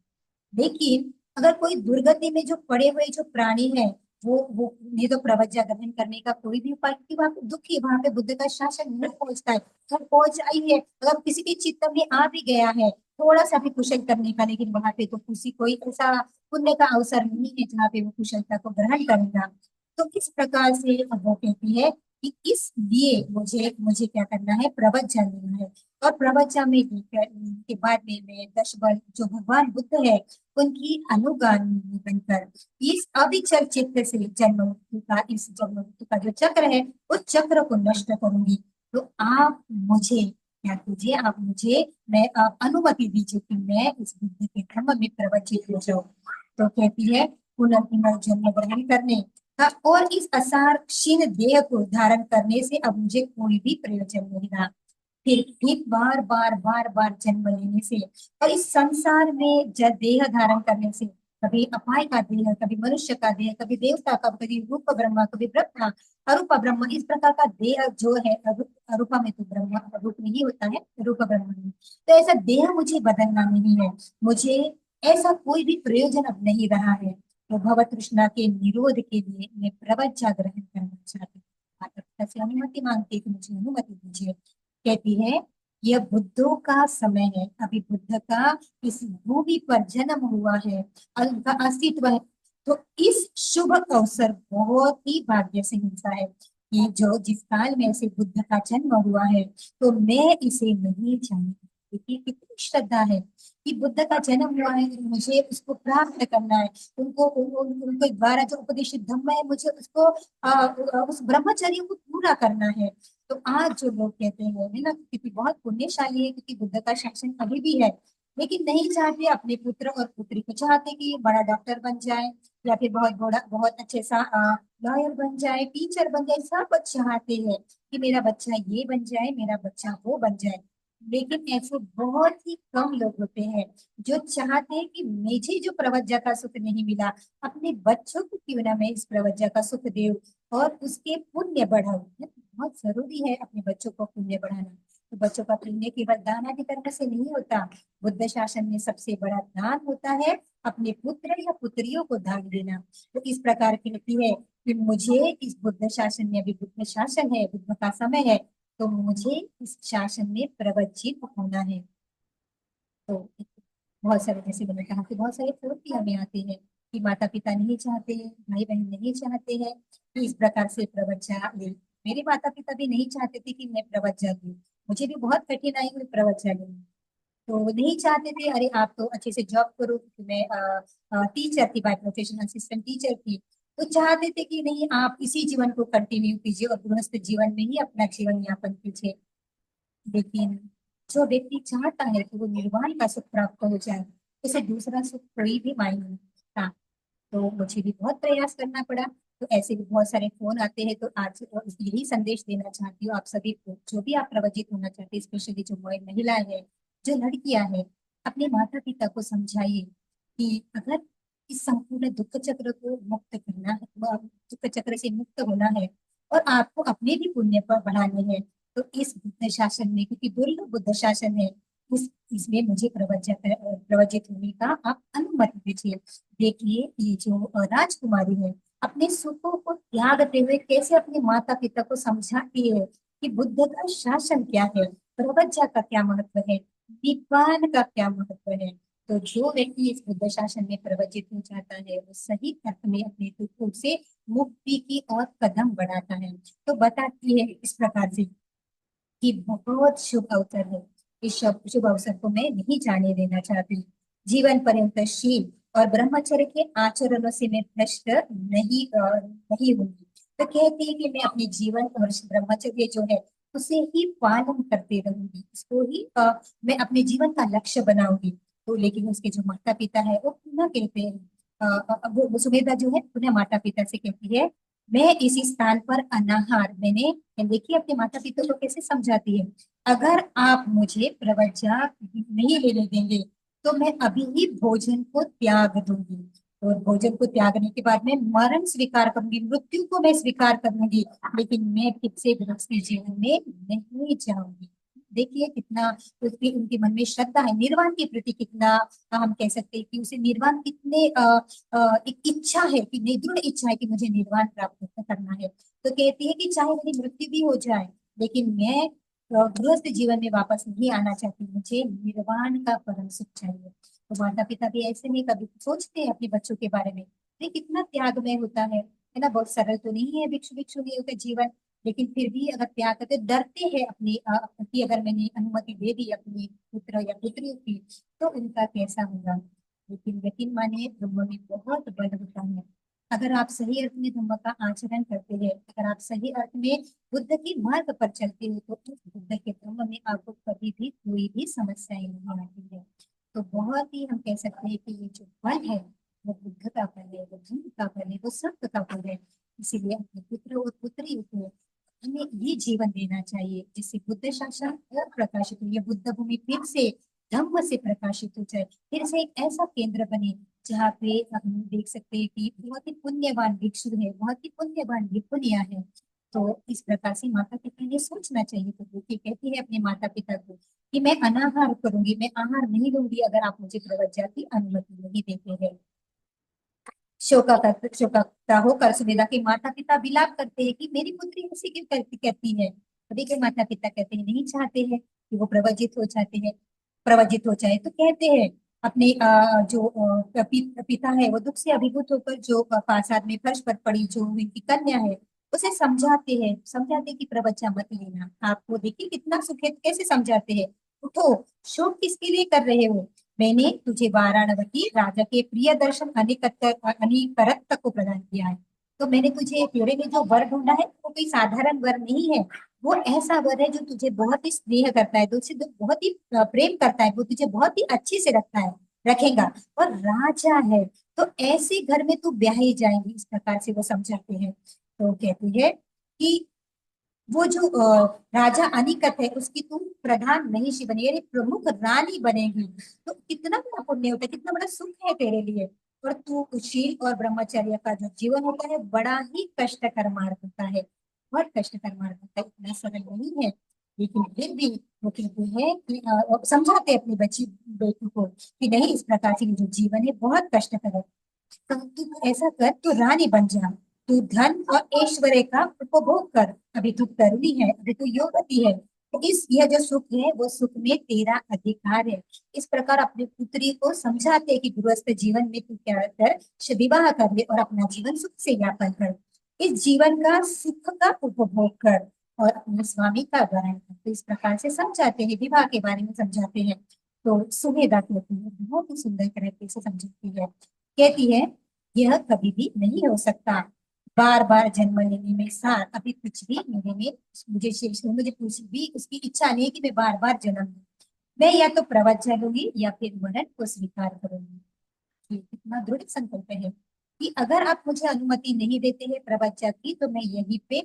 लेकिन अगर कोई दुर्गति में जो पड़े हुए जो प्राणी है, वो ये तो प्रवज्ञा ग्रहण करने का कोई भी उपाय, क्योंकि वहां पे दुखी, वहां पे बुद्ध का शासन नहीं पहुंचता है। अगर पहुंच आई है, अगर किसी के चित्त में आ भी गया है थोड़ा सा भी कुशल करने का, लेकिन वहां पे तो किसी कोई ऐसा पुण्य का अवसर नहीं है जहाँ पे वो कुशलता को ग्रहण करेगा। तो किस प्रकार से वो कहती है कि इसलिए मुझे मुझे क्या करना है, प्रवज्ञा लेना है। और प्रवचन में के बाद में दश बल जो भगवान बुद्ध है उनकी अनुगामी बनकर इस अविचल चित्त से जन्म मृत्यु का, इस जन्म मृत्यु का जो चक्र है उस चक्र को नष्ट करूंगी। तो आप मुझे क्या कीजिए, आप मुझे मैं आप अनुमति दीजिए कि मैं इस बुद्ध के धर्म में प्रवचित हो जाऊं। तो कहती है पुनर्पुनः जन्म ग्रहण करने का और इस असार क्षीण देह को धारण करने से अब मुझे कोई भी प्रयोजन नहीं रहा। फिर बार बार बार बार जन्म लेने से और इस संसार में जब देह धारण करने से, कभी अपाय का देह, कभी मनुष्य का देह, कभी देवता का, कभी रूप ब्रह्मा, कभी ब्रह्मा अरूप ब्रह्म, इस प्रकार का देह जो है अरूपा में तो ब्रह्म रूप नहीं होता है, रूप ब्रह्म में तो ऐसा देह मुझे बदलना नहीं है। मुझे ऐसा कोई भी प्रयोजन अब नहीं रहा है। तो भव तृष्णा के निरोध के लिए मैं प्रवज्ञा ग्रहण करना चाहती हूँ। माता पिता से अनुमति मांगती है कि मुझे अनुमति दीजिए। कहती है यह बुद्धों का समय है, अभी बुद्ध का इस भूमि पर जन्म हुआ है और उनका अस्तित्व है। तो इस शुभ अवसर बहुत ही भाग्य से मिलता है। ये जो जिस काल में से बुद्ध का जन्म हुआ है तो मैं इसे नहीं जानती। देखिए कितनी श्रद्धा है कि बुद्ध का जन्म हुआ है, मुझे उसको प्राप्त करना है। उनके द्वारा जो उपदेशित धम्म है मुझे उसको उस ब्रह्मचर्य को पूरा करना है। तो आज जो लोग कहते हैं है ना, क्योंकि बहुत पुण्यशाली है, क्योंकि बुद्ध का शासन अभी भी है, लेकिन नहीं चाहते अपने पुत्र और पुत्री को, चाहते कि बड़ा डॉक्टर बन जाए या फिर बहुत बड़ा बहुत अच्छे सा लॉयर बन जाए, टीचर बन जाए, सब चाहते हैं कि मेरा बच्चा ये बन जाए, मेरा बच्चा वो बन जाए। लेकिन ऐसे बहुत ही कम लोग होते हैं जो चाहते हैं कि मुझे जो प्रवज्ञा का सुख नहीं मिला, अपने बच्चों को क्यों ना मैं इस प्रवज्ञा का सुख दे और उसके पुण्य बढ़ाऊं। बहुत जरूरी है अपने बच्चों को पुण्य बढ़ाना। तो बच्चों का पुण्य केवल दान आदि करने से नहीं होता। बुद्ध शासन में सबसे बड़ा दान होता है अपने पुत्र या पुत्रियों को दान देना। तो इस प्रकार की होती है कि मुझे इस बुद्ध शासन में, अभी बुद्ध शासन है, बुद्ध का समय है, तो मुझे इस शासन में प्रवचित होना है। तो बहुत सारे, जैसे मैंने कहा कि बहुत सारे फोन भी हमें आते हैं कि माता पिता नहीं चाहते हैं, भाई बहन नहीं चाहते हैं कि इस प्रकार से प्रवचन ले। मेरे माता पिता भी नहीं चाहते थे कि मैं प्रवचन लूं, मुझे भी बहुत कठिनाई हुई प्रवचन लेने। तो वो नहीं चाहते थे, अरे आप तो अच्छे से जॉब करो, क्योंकि मैं टीचर थी, बाय प्रोफेशन असिस्टेंट टीचर थी। तो चाहते थे कि नहीं आप इसी जीवन को कंटिन्यू कीजिए और गृहस्थ जीवन में ही अपना जीवन यापन कीजिए। लेकिन जो व्यक्ति चाहता है कि वो निर्वाण का सुख प्राप्त हो जाए, उसे दूसरा सुख कोई भी मायने नहीं रखता। तो मुझे भी बहुत प्रयास करना पड़ा। तो ऐसे भी बहुत सारे फोन आते हैं। तो आज यही संदेश देना चाहती हूँ आप सभी को, जो भी आप प्रवचित होना चाहते हैं, स्पेशली जो महिलाएं हैं, जो लड़कियां हैं, अपने माता पिता को समझाइए कि अगर इस संपूर्ण दुख चक्र को मुक्त करना है, दुख चक्र से मुक्त होना है और आपको अपने भी पुण्य पर बढ़ाने हैं, तो इस बुद्ध शासन में, क्योंकि दुर्लभ बुद्ध शासन है, इसमें मुझे प्रवचित होने का आप अनुमति दीजिए। देखिए ये जो राजकुमारी है, अपने सुखों को त्यागते हुए कैसे अपने माता पिता को समझाती है कि बुद्ध का शासन क्या है, प्रवज्ञा का क्या महत्व है, निब्बान का क्या महत्व है। तो जो व्यक्ति इस बुद्ध शासन में प्रवचित हो जाता है वो सही अर्थ में अपने दुखों से मुक्ति की ओर कदम बढ़ाता है। तो बताती है इस प्रकार से कि बहुत शुभ अवसर है, इस शुभ अवसर को मैं नहीं जाने देना चाहती। जीवन पर्यंत शील और ब्रह्मचर्य के आचरणों से मैं भ्रष्ट नहीं होंगी। तो कहती है कि मैं अपने जीवन और ब्रह्मचर्य जो है उसे ही पालन करते रहूंगी, उसको ही मैं अपने जीवन का लक्ष्य बनाऊंगी। तो लेकिन उसके जो माता पिता है वो पुनः कहते हैं, वो सुमेधा जो है पुनः माता पिता से कहती है मैं इसी स्थान पर अनाहार, मैंने देखिए अपने माता पिता को कैसे समझाती है, अगर आप मुझे प्रवज्ञा नहीं लेने देंगे तो मैं अभी ही भोजन को त्याग दूंगी। और भोजन को त्यागने के बाद मैं मरण स्वीकार करूंगी, मृत्यु को मैं स्वीकार करूंगी, लेकिन मैं फिर से गृहस्थी जीवन में नहीं जाऊंगी। देखिए कितना उसकी उनके मन में श्रद्धा है निर्वाण के प्रति, कितना हम कह सकते हैं कि उसे निर्वाण कितने एक इच्छा है कि दृढ़ इच्छा है कि मुझे निर्वाण प्राप्त करना है। तो कहती है कि चाहे मेरी मृत्यु भी हो जाए, लेकिन मैं गृहस्थ जीवन में वापस नहीं आना चाहती, मुझे निर्वाण का परम सुख चाहिए। तो माता पिता भी ऐसे नहीं कभी सोचते हैं अपने बच्चों के बारे में, ये कितना त्यागमय होता है ना, बहुत सरल तो नहीं है भिक्षु भिक्षुणियों का जीवन। लेकिन फिर भी अगर त्याग करते, डरते हैं अपनी कि अगर मैंने अनुमति दे दी अपनी पुत्र या पुत्रियों की तो उनका कैसा होगा। लेकिन यकीन मानिए धर्म में बहुत बल होता है। अगर आप सही अर्थ में धर्म का आचरण करते हैं, अगर आप सही अर्थ में बुद्ध की मार्ग पर चलते हो, तो उस बुद्ध के धर्म में आपको कभी भी कोई भी समस्याएं नहीं आती है। तो बहुत ही हम कह सकते हैं कि ये जो बल है वो बुद्ध का बल है, वो धर्म का बल है, वो सत्य का बल है। इसीलिए अपने पुत्र और पुत्रियों को हमें ये जीवन देना चाहिए जिससे बुद्ध शासन और प्रकाशित हो, ये बुद्ध भूमि फिर से धम्म से प्रकाशित हो जाए, फिर से एक ऐसा केंद्र बने जहाँ पे हम देख सकते हैं कि बहुत ही पुण्यवान भिक्षु है, बहुत ही पुण्यवान भिक्षुनियां है। तो इस प्रकार से माता पिता ने सोचना चाहिए। तो बेटी कहती है अपने माता पिता को कि मैं अनाहार करूंगी, मैं आहार नहीं लूंगी अगर आप मुझे प्रवज्ञा की अनुमति नहीं देते हैं। शोकाकुलता होकर सुमेधा के माता पिता विलाप करते हैं कि मेरी पुत्री ऐसी क्यों कहती है। सभी के माता पिता कहते हैं नहीं चाहते हैं कि वो प्रवजित हो जाए। तो कहते हैं अपने जो पिता है वो दुख से अभिभूत होकर जो प्रासाद में फर्श पर पड़ी जो उनकी कन्या है उसे समझाते कि प्रवज्ञा मत लेना, आपको देखिए कितना सुख है, कैसे समझाते हैं। उठो, शोक किसके लिए कर रहे हो, मैंने तुझे वाराणवती राजा के प्रिय दर्शन अनिकरत्त को प्रदान किया है। तो मैंने तुझे तेरे में जो वर ढूंढा है वो कोई साधारण वर नहीं है, वो ऐसा वर है जो तुझे बहुत ही स्नेह करता है, तुझसे तो बहुत ही प्रेम करता है, वो तुझे बहुत ही अच्छे से रखेगा और राजा है। तो ऐसे घर में तू ब्याही जाएंगी, इस प्रकार से वो समझाते हैं। तो कहती है कि वो जो राजा अनिकत है उसकी तुम प्रधान महिषी बनी यानी प्रमुख रानी बनेगी। तो कितना बड़ा पुण्य होता है, कितना बड़ा सुख है तेरे लिए। और तू शील और ब्रह्मचर्य का जो जीवन होता है बड़ा ही कष्टकर मार्ग होता है, बहुत कष्टकर मार्ग होता है, इतना सरल नहीं है। लेकिन फिर भी वो कहते हैं कि समझाते हैं अपनी बच्ची बेटी को कि नहीं, इस प्रकार से ये जो जीवन है बहुत कष्टकर है। तो तू ऐसा कर, तू रानी बन जा, तू धन और ऐश्वर्य का उपभोग कर, अभी तू तरुणी है, अभी तू युवती है, तो इस यह जो सुख है वो सुख में तेरा अधिकार है। इस प्रकार अपनी पुत्री को समझाते हैं कि गृहस्थ जीवन में तू क्या कर, विवाह कर ले और अपना जीवन सुख से यापन कर, इस जीवन का सुख का उपभोग कर और अपने स्वामी का वरण कर। तो इस प्रकार से समझाते हैं, विवाह के बारे में समझाते हैं। तो सुमेधा कहती है, बहुत ही सुंदर तरीके से समझाती है। कहती है यह कभी भी नहीं हो सकता, बार बार जन्म लेने में सार अभी कुछ भी मेरे में मुझे शेष नहीं, मुझे कुछ भी उसकी इच्छा नहीं है कि मैं बार बार जन्म लूं। मैं या तो प्रवचन लूंगी या फिर मरण को स्वीकार करूंगी। ये कितना दृढ़ संकल्प है कि अगर आप मुझे अनुमति नहीं देते हैं प्रवचन की तो मैं यहीं पे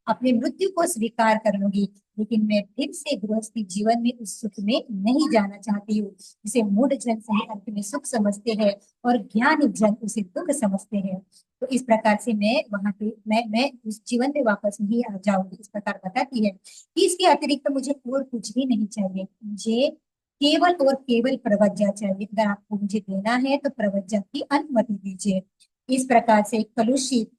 अपने मृत्यु को स्वीकार कर लूंगी, लेकिन मैं फिर से गृहस्थी जीवन में उस सुख में नहीं जाना चाहती हूँ जिसे मूढ़ जन सही अर्थ में सुख समझते हैं और ज्ञानी जन उसे दुख समझते हैं। तो इस प्रकार से मैं वहां पे मैं उस जीवन में वापस नहीं आ जाऊंगी। इस प्रकार बताती है कि इसके अतिरिक्त मुझे और कुछ भी नहीं चाहिए, मुझे केवल और केवल प्रवज्ञा चाहिए। अगर आपको मुझे देना है तो प्रवज्ञा की अनुमति दीजिए। इस प्रकार से कलुषित,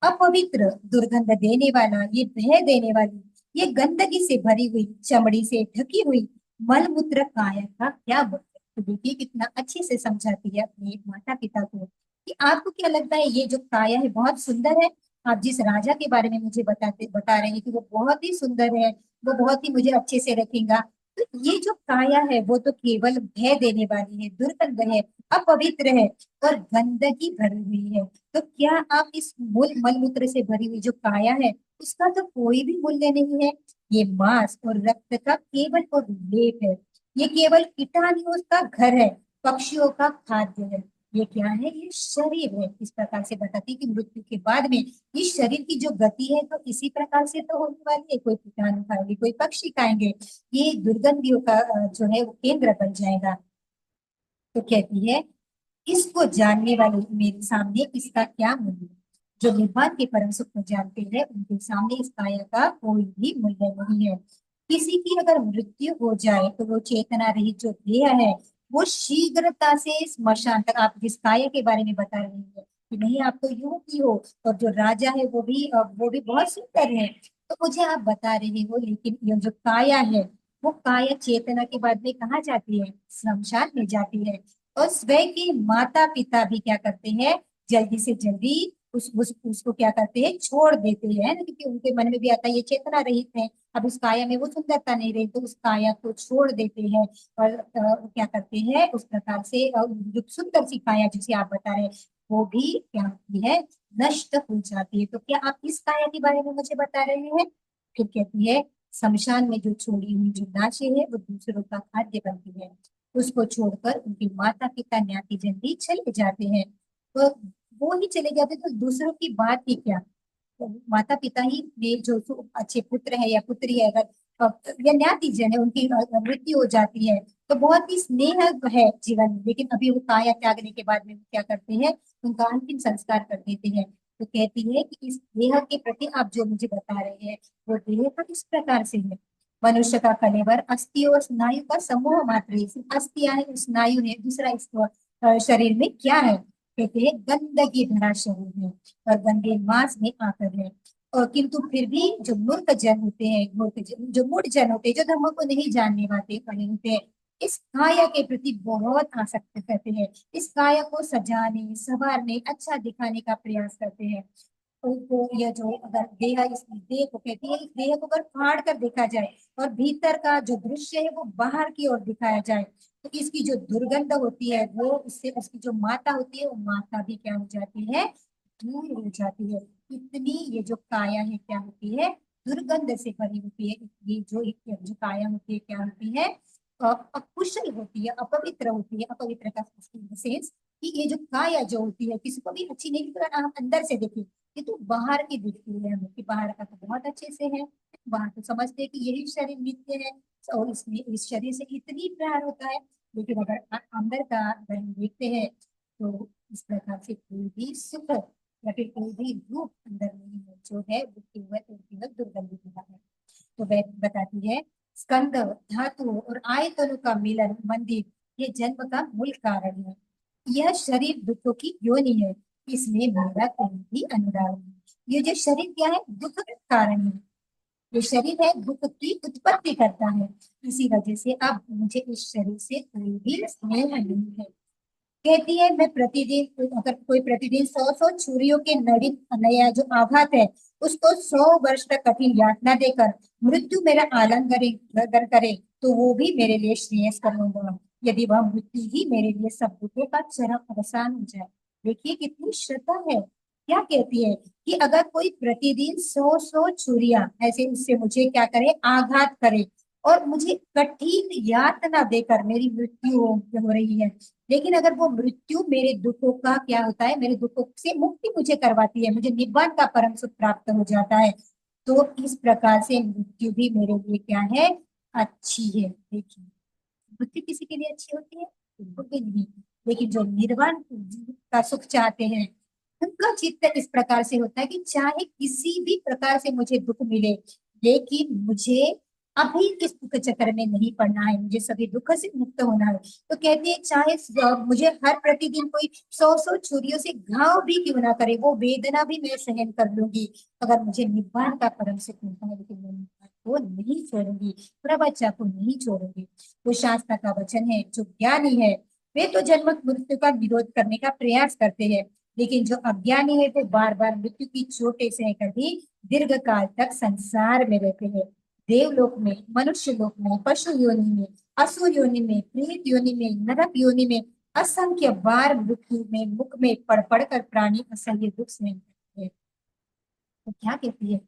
अपवित्र, दुर्गंध देने वाला, ये भय देने वाली, ये गंदगी से भरी हुई, चमड़ी से ढकी हुई मलमूत्र काया का क्या बोलते हैं। तो देखिए कितना अच्छे से समझाती है अपने माता पिता को कि आपको क्या लगता है ये जो काया है बहुत सुंदर है, आप जिस राजा के बारे में मुझे बता रहे हैं कि वो बहुत ही सुंदर है, वो बहुत ही मुझे अच्छे से रखेगा, तो ये जो काया है वो तो केवल भय देने वाली है, दुर्गंध है, अपवित्र है और गंदगी भरी हुई है। तो क्या आप इस मूल मलमूत्र से भरी हुई जो काया है उसका तो कोई भी मूल्य नहीं है। ये मांस और रक्त का केवल और लेप है, ये केवल कीटाणुओं का घर है, पक्षियों का खाद्य है। ये क्या है, ये शरीर है। इस प्रकार से बताती है कि मृत्यु के बाद में इस शरीर की जो गति है तो इसी प्रकार से तो होने वाली है, कोई कीटाणु खाएंगे, कोई पक्षी खाएंगे, ये दुर्गंधियों का जो है वो केंद्र बन जाएगा। तो कहती है इसको जानने वाले मेरे सामने इसका क्या मूल्य, जो निर्वाण के परम सुख को जानते हैं उनके सामने इस काया का कोई भी मूल्य नहीं है। किसी की अगर मृत्यु हो जाए तो वो चेतना रहित जो देह है वो शीघ्रता से स्मशान तक, आप जिस काया के बारे में बता रही है कि नहीं आप तो युवक की हो और जो राजा है वो भी बहुत सुंदर है, तो मुझे आप बता रहे हो, लेकिन ये जो काया है वो काया चेतना के बाद में कहाँ जाती है, श्मशान में जाती है। और स्वयं के माता पिता भी क्या करते हैं, जल्दी से जल्दी उसको क्या करते हैं, छोड़ देते हैं ना, क्योंकि उनके मन में भी आता है ये चेतना रहित है, अब उस काया में वो सुंदरता नहीं रही, तो उस काया को छोड़ देते हैं। और क्या करते हैं, उस प्रकार से जो सुंदर सी काया जिसे आप बता रहे हैं, वो भी क्या होती है, नष्ट हो जाती है। तो क्या आप इस काया के बारे में मुझे बता रहे हैं? फिर कहती है, शमशान में जो छोड़ी हुई जो लाशें है वो दूसरों का खाद्य बनती है, उसको छोड़कर उनके माता पिता ज्ञाति जन भी चले जाते हैं। तो वो ही चले जाते, तो दूसरों की बात ही क्या। तो माता पिता ही वे जो अच्छे पुत्र है या पुत्री है, अगर या ज्ञाति जन है, उनकी मृत्यु हो जाती है, तो बहुत ही स्नेह है जीवन में, लेकिन अभी वो काया त्यागने के बाद में वो क्या करते हैं, उनका अंतिम संस्कार कर देते हैं। तो कहती है कि इस देह के प्रति आप जो मुझे बता रहे हैं, वो देह तो इस प्रकार से है, मनुष्य का कलेवर अस्थि और स्नायु का समूह मात्र है। सिर्फ अस्थियां है, स्नायु है, दूसरा इसको शरीर में क्या है, कहते हैं गंदगी भरा शरीर है और गंदे मांस में आकर है। और किंतु फिर भी जो मूर्ख जन होते हैं, मूर्ख जन, जो मूढ़ जन होते हैं, जो धर्म को नहीं जानने वाले बने होते हैं, इस काया के प्रति बहुत आसक्त करते हैं, इस काया को सजाने संवारने अच्छा दिखाने का प्रयास करते हैं। उनको यह जो अगर देह, इस देह को कहती है, इस देह को अगर फाड़ कर देखा जाए और भीतर का जो दृश्य है वो बाहर की ओर दिखाया जाए, तो इसकी जो दुर्गंध होती है वो उससे, उसकी जो माता होती है वो माता भी क्या हो जाती है, दूर हो जाती है। इतनी ये जो काया है क्या होती है, दुर्गंध से भरी होती है। ये जो काया होती है क्या होती है, अकुशल होती है, अपवित्र होती है। अपवित्र का सेंस कि ये जो काया जो होती है किसी को भी अच्छी नहीं, अगर आप अंदर से देखें, ये तो बाहर की दिखती है हमें कि बाहर का तो बहुत अच्छे से है, बाहर तो समझते हैं कि यही शरीर नित्य है और इसमें इस शरीर से इतनी प्यार होता है, लेकिन अगर अंदर का अगर हम देखते हैं, तो इस प्रकार से कोई भी सुख या फिर कोई भी रूप अंदर नहीं है, जो है वो केवल दुर्गंध होता है। तो वह बताती है, स्कंद धातु और आयतनों का मिलन मंदिर ये जन्म का मूल कारण है। यह शरीर दुखों की योनि है, इसमें मेरा कोई भी अनुराग नहीं। ये जो शरीर क्या है, दुख का कारण है। ये शरीर है दुख की उत्पत्ति करता है, इसी वजह से अब मुझे इस शरीर से कोई भी स्नेह नहीं है। कहती है, मैं प्रतिदिन, अगर कोई प्रतिदिन 100 छुरियों के नड़ी नया जो आघात है उसको 100 वर्ष तक कठिन यातना देकर मृत्यु मेरा आलम करे, तो वो भी मेरे लिए श्रेयस्कर होगा, यदि वह मृत्यु ही मेरे लिए सब दुखों का चरम अवसान हो जाए। देखिए कितनी श्रद्धा है। क्या कहती है कि अगर कोई प्रतिदिन 100 छुरियां ऐसे उससे मुझे क्या करे, आघात करे, और मुझे कठिन यातना देकर मेरी मृत्यु हो रही है, लेकिन अगर वो मृत्यु मेरे दुखों का क्या होता है, मेरे दुखों से मुक्ति मुझे करवाती है, मुझे निब्बान का परम सुख प्राप्त हो जाता है, तो इस प्रकार से मृत्यु भी मेरे लिए क्या है, अच्छी है। देखिए, मृत्यु किसी के लिए अच्छी होती है, बिल्कुल भी नहीं। लेकिन जो निर्वाण का सुख चाहते हैं, उनका चित्त इस प्रकार से होता है कि चाहे किसी भी प्रकार से मुझे दुख मिले, लेकिन मुझे अभी इस दुख चक्र में नहीं पड़ना है, मुझे सभी दुख से मुक्त होना है। तो कहते हैं, चाहे मुझे हर प्रतिदिन कोई 100 छुरियों से घाव भी क्यों ना करे, वो वेदना भी मैं सहन कर लूंगी, अगर मुझे निब्बान का परम सुख मिलता है, लेकिन मैं निब्बान को नहीं छोड़ूंगी, प्रवचन को नहीं छोड़ूंगी। वो शास्त्र का वचन है, जो ज्ञानी है वे तो जन्म मृत्यु का विरोध करने का प्रयास करते हैं, लेकिन जो अज्ञानी है वो बार बार मृत्यु की चोटें सहकर भी दीर्घ काल तक संसार में रहते हैं। देवलोक में, मनुष्य लोक में, पशु योनि में, असुर योनि में, प्रेत योनि में, नरक योनि में असंख्य बार मृत्यु में मुख में पड़ पड़कर प्राणी असह्य दुख सहन करते हैं। तो क्या कहती है,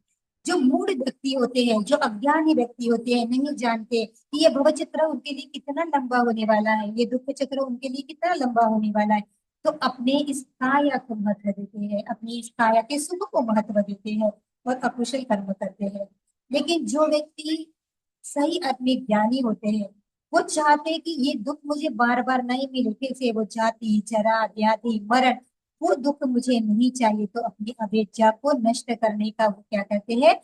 जो मूढ़ व्यक्ति होते हैं, जो अज्ञानी व्यक्ति होते हैं, नहीं जानते कि ये भव चक्र उनके लिए कितना लंबा होने वाला है, ये दुख चक्र उनके लिए कितना लंबा होने वाला है, तो अपने इस काया को महत्व देते हैं, अपनी इस काया के सुख को महत्व देते हैं और अकुशल कर्म करते हैं। लेकिन जो व्यक्ति सही आत्मिक ज्ञानी होते हैं, वो चाहते हैं कि ये दुख मुझे बार बार नहीं मिले, फिर से वो जाति जरा व्याधि मरण, वो दुख मुझे नहीं चाहिए, तो अपनी अविद्या को नष्ट करने का वो क्या करते हैं,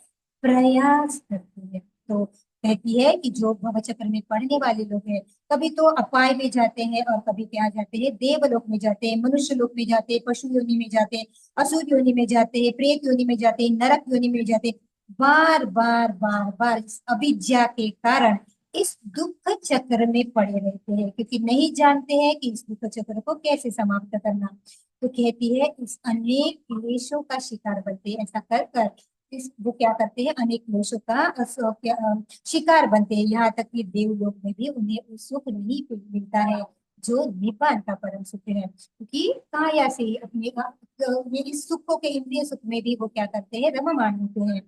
प्रयास करते हैं। तो कहती है कि जो भवचक्र में पढ़ने वाले लोग हैं, कभी तो अपाय में जाते हैं और कभी क्या जाते हैं, देवलोक में जाते हैं, मनुष्य लोक में जाते हैं, पशु योनि में जाते हैं, असुर योनि में जाते हैं, प्रेत योनि में जाते हैं, नरक योनि में जाते हैं, बार बार बार बार इस अविद्या के कारण इस दुख चक्र में पड़े रहते हैं, क्योंकि नहीं जानते हैं कि इस दुख चक्र को कैसे समाप्त करना। तो कहती है इस अनेक क्लेशों का शिकार बनते हैं, ऐसा कर कर इस वो क्या करते हैं, अनेक क्लेशों का शिकार बनते हैं, यहाँ तक कि देवलोक में भी उन्हें वो सुख नहीं मिलता है जो निब्बान का परम सुख है। क्योंकि काया से अपने ये इस सुखों के, इंद्रिय सुख में भी वो क्या करते हैं, रममाण होते हैं।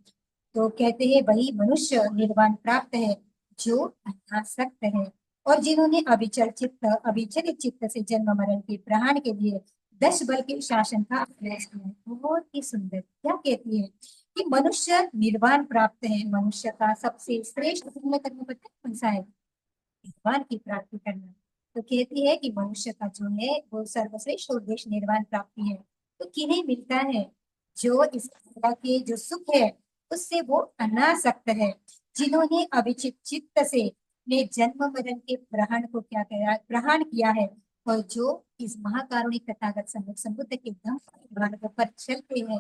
तो कहते हैं वही मनुष्य निर्वाण प्राप्त है जो अनासक्त है, और जिन्होंने अविचलित चित्त से जन्म मरण के प्रहार के लिए 10 बल के शासन का अभ्यास किया है। बहुत ही सुंदर क्या कहती है कि मनुष्य निर्वाण प्राप्त है। मनुष्य का सबसे श्रेष्ठ पुण्य कर्म पता है कौन सा है? निर्वाण की प्राप्ति करना। तो कहती है कि मनुष्य का जो है वो सर्वश्रेष्ठ उद्देश्य निर्वाण प्राप्ति है। तो किन्हें मिलता है? जो इस दुनिया के जो सुख है उससे वो अनासक्त है, जिन्होंने अविचित चित्त से ने जन्म मरण के ग्रहण को क्या किया, ग्रहण किया है, और जो इस महाकारुणिक तथागत समुद्र के दम मार्ग पर चलते हैं,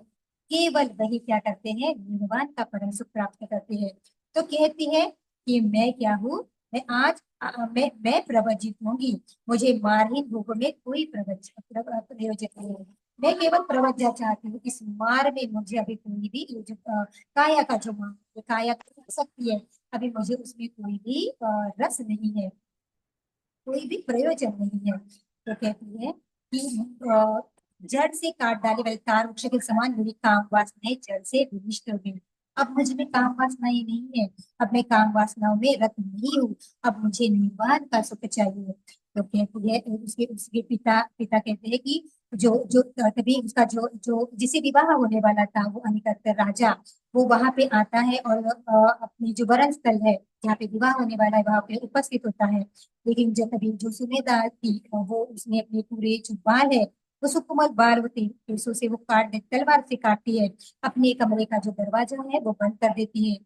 केवल वही क्या करते हैं, निर्वाण का परम सुख प्राप्त करते हैं। तो कहती है कि मैं क्या हूँ, मैं आज मैं प्रवचित होंगी, मुझे मारहीन भोग में कोई प्रयोजन नहीं है। मैं केवल प्रवज्जा चाहती हूँ, इस मार में मुझे अभी कोई भी ये जो काया का जो मान, काया की शक्ति है, अभी मुझे उसमें कोई भी रस नहीं है, कोई भी प्रयोजन नहीं है। तो कहती है कि जड़ से काट डाले वाले तार वृक्ष के समान मेरी काम वासनाएं जड़ से विनिष्ट हो गई। अब मुझ में काम वासनाएं नहीं है, अब मैं काम वासनाओं में रत नहीं हूँ, अब मुझे निर्वाण का सुख चाहिए। तो कहती है उसके उसके पिता पिता कहते हैं कि जो जो तभी उसका जो जो जिसे विवाह होने वाला था वो अनिकत राजा, वो वहां पे आता है और अपनी जो वरण स्थल है जहाँ पे विवाह होने वाला है वहां पे उपस्थित होता है। लेकिन जब तभी जो सुबेदार थी वो उसने अपने पूरे जो बाल है वो सुकुमार बाल होते केसों से वो काट दे, तलवार से काटती है, अपने कमरे का जो दरवाजा है वो बंद कर देती है,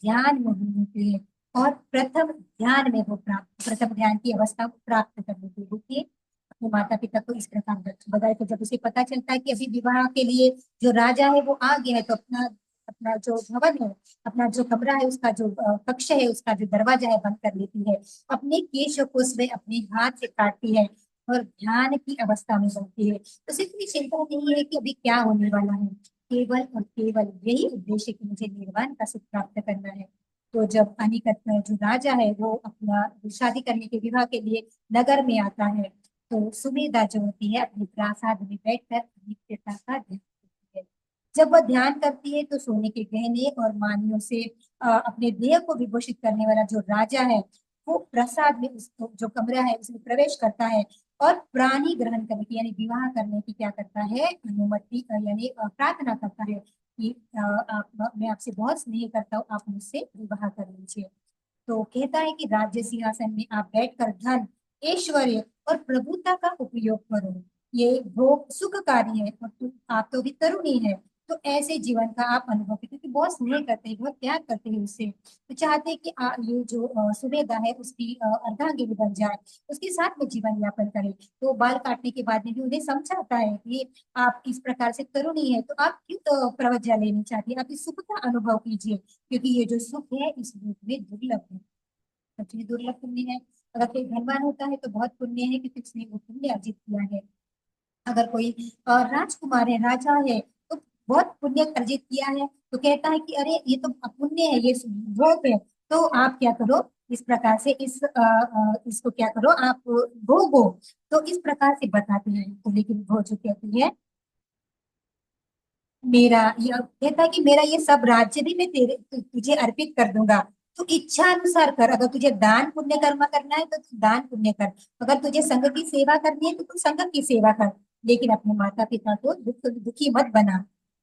ध्यान में होती है, और प्रथम ध्यान की अवस्था को प्राप्त कर लेती है। देखिए अपने माता पिता को इस प्रकार बताए, तो जब उसे पता चलता है कि अभी विवाह के लिए जो राजा है वो आ गया है, तो अपना अपना जो भवन है, अपना जो कमरा है, उसका जो कक्ष है, उसका जो दरवाजा है बंद कर लेती है, अपने केश को उसमें अपने हाथ से काटती है और ध्यान की अवस्था में बनती है। तो सिर्फ ये चिंता नहीं है कि अभी क्या होने वाला है, केवल और केवल यही उद्देश्य कि मुझे निर्वाण का सुख प्राप्त करना है। तो जब अनिकत जो राजा है वो अपना शादी करने के विवाह के लिए नगर में आता है, तो सुमेधा जो होती है अपनी प्रासाद में बैठकर अपनी पिता का ध्यान करती है। जब वह ध्यान करती है तो सोने के गहने और मानियों से अपने देह को विभूषित करने वाला जो राजा है वो प्रसाद में उस जो कमरा है उसमें प्रवेश करता है, और प्राणी ग्रहण करने की यानी विवाह करने की क्या करता है, अनुमति यानी प्रार्थना करता है कि मैं आपसे बहुत स्नेह करता हूँ, आप मुझसे विवाह कर लीजिए। तो कहता है कि राज्य सिंहासन में आप बैठकर धन, ऐश्वर्य और प्रभुता का उपयोग करो, ये भोग सुखकारी है, और आप तो भी तरुणी है, तो ऐसे जीवन का आप अनुभव करें, क्योंकि बहुत स्नेह करते हैं, बहुत प्यार करते हैं उससे, तो चाहते हैं कि ये जो सुबेदा है उसकी अर्धांगिनी बन जाए, उसके साथ में जीवन यापन करे। तो बाल काटने के बाद में भी उन्हें समझाता है कि आप इस प्रकार से तरुणी है तो आप क्यों प्रवज्ञा लेनी चाहती है, आप इस सुख का अनुभव कीजिए, क्योंकि ये जो सुख है इस रूप में दुर्लभ है, सच्ची दुर्लभ पुण्य है। अगर कोई धनवान होता है तो बहुत पुण्य है क्योंकि उसने वो पुण्य अर्जित किया है। अगर कोई राजकुमार है, राजा है, तो बहुत पुण्य अर्जित किया है, तो कहता है कि अरे ये तो पुण्य है, ये भोग है, तो आप क्या करो, इस प्रकार से इसको क्या करो आप भोगो। तो इस प्रकार से बताते हैं, तो लेकिन वो जो कहती है मेरा यह कहता है कि मेरा ये सब राज्य भी मैं तुझे अर्पित कर दूंगा, तू इच्छा अनुसार कर, अगर तुझे दान पुण्य कर्म करना है तो तू दान पुण्य कर, अगर तुझे संघ की सेवा करनी है तो तू संघ की सेवा कर, लेकिन अपने माता पिता को दुखी मत बना।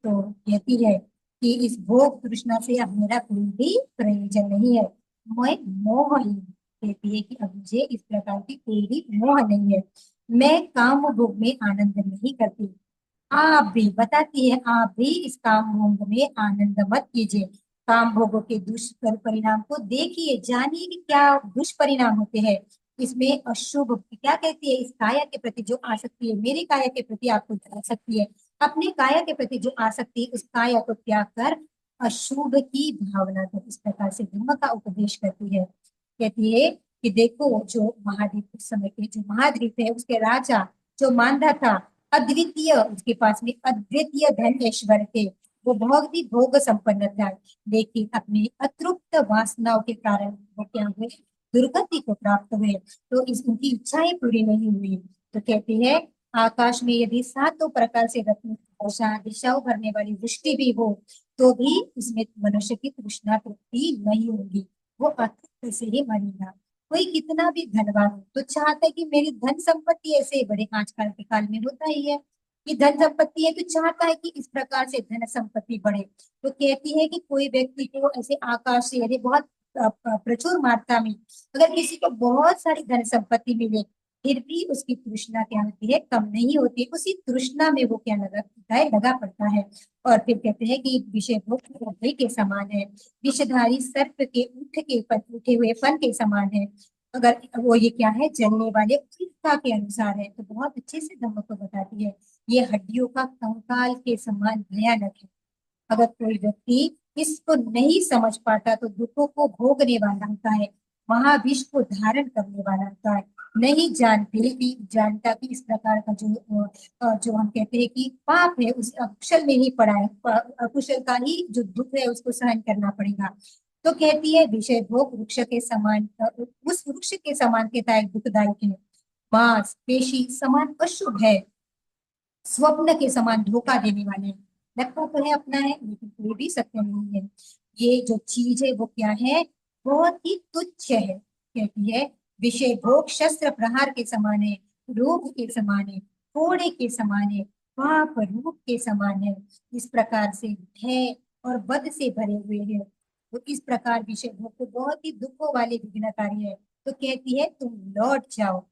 तो कहती है कि इस भोग तृष्णा से अब मेरा कोई भी प्रयोजन नहीं है, मैं मोह ही कहती है कि अब मुझे इस प्रकार की कोई भी मोह नहीं है, मैं काम भोग में आनंद नहीं करती। आप भी बताती है, आप भी इस काम भोग में आनंद मत कीजिए, काम भोगों के दुष्कर परिणाम को देखिए, जानिए कि क्या दुष्परिणाम होते हैं। इसमें अशुभ क्या कहती है, इस काया के प्रति जो आसक्ति है, मेरी काया के प्रति आपको जो आसक्ति है, अपने काया के प्रति जो आसक्ति है, उस काया को त्याग कर अशुभ की भावना कर, इस प्रकार से धर्म का उपदेश करती है। कहती है कि देखो जो महाद्वीप, उस समय के जो महाद्वीप है उसके राजा जो मांधा था, अद्वितीय, उसके पास में अद्वितीय धन ऐश्वर्य थे, वो बहुत ही भोग संपन्न था, लेकिन अपनी अतृप्त वासनाओं के कारण वो क्या हुए, दुर्गति को प्राप्त हुए। तो इस उनकी इच्छाएं पूरी नहीं हुई। तो कहती है आकाश में यदि सातों प्रकार से रत्न वर्षा दिशाओं भरने वाली वृष्टि भी हो, तो भी उसमें मनुष्य की तृष्णा तृप्ति नहीं होगी, वो अतृप्त से ही मरेगा। कोई कितना भी धनवान हो तो चाहता है कि मेरी धन संपत्ति ऐसे बड़े, आजकल के काल में होता ही है कि धन संपत्ति है तो चाहता है कि इस प्रकार से धन संपत्ति बढ़े। तो कहती है कि कोई व्यक्ति को ऐसे आकाश से यदि बहुत प्रचुर मात्रा में अगर किसी को बहुत सारी धन संपत्ति मिले, फिर भी उसकी तृष्णा क्या होती है, कम नहीं होती, उसी तृष्णा में वो क्या लगा पड़ता है। और फिर कहते हैं कि विषय भोग लोहे के समान है, विषधारी सर्प के उठे हुए फल के समान है। अगर वो ये क्या है, जलने वाले उल्का के अनुसार है। तो बहुत अच्छे से धम्म को बताती है, ये हड्डियों का कंकाल के समान भयानक है। अगर कोई व्यक्ति इसको नहीं समझ पाता तो दुखों को भोगने वाला होता है, महाविष को धारण करने वाला होता है। नहीं जानते कि जानता कि इस प्रकार का जो हम कहते हैं कि पाप है, उस अकुशल में ही पड़ा है, अकुशल का ही जो दुख है उसको सहन करना पड़ेगा। तो कहती है विषय भोग वृक्ष के समान, उस वृक्ष के समान कहता है दुखदायक है, मांस पेशी समान अशुभ है, स्वप्न के समान धोखा देने वाले हैं। लगता तो है अपना है, लेकिन कोई भी सत्य नहीं है। ये जो चीज है वो क्या है, बहुत ही तुच्छ है। कहती है विषय भोग शस्त्र प्रहार के समान है, रोग के समान है, फोड़े के समान है, पाप रूप के समान है। इस प्रकार से भय और बद से भरे हुए हैं। तो इस प्रकार विषय भोग तो बहुत ही दुखों वाले विघ्नकारी है। तो कहती है तुम लौट जाओ,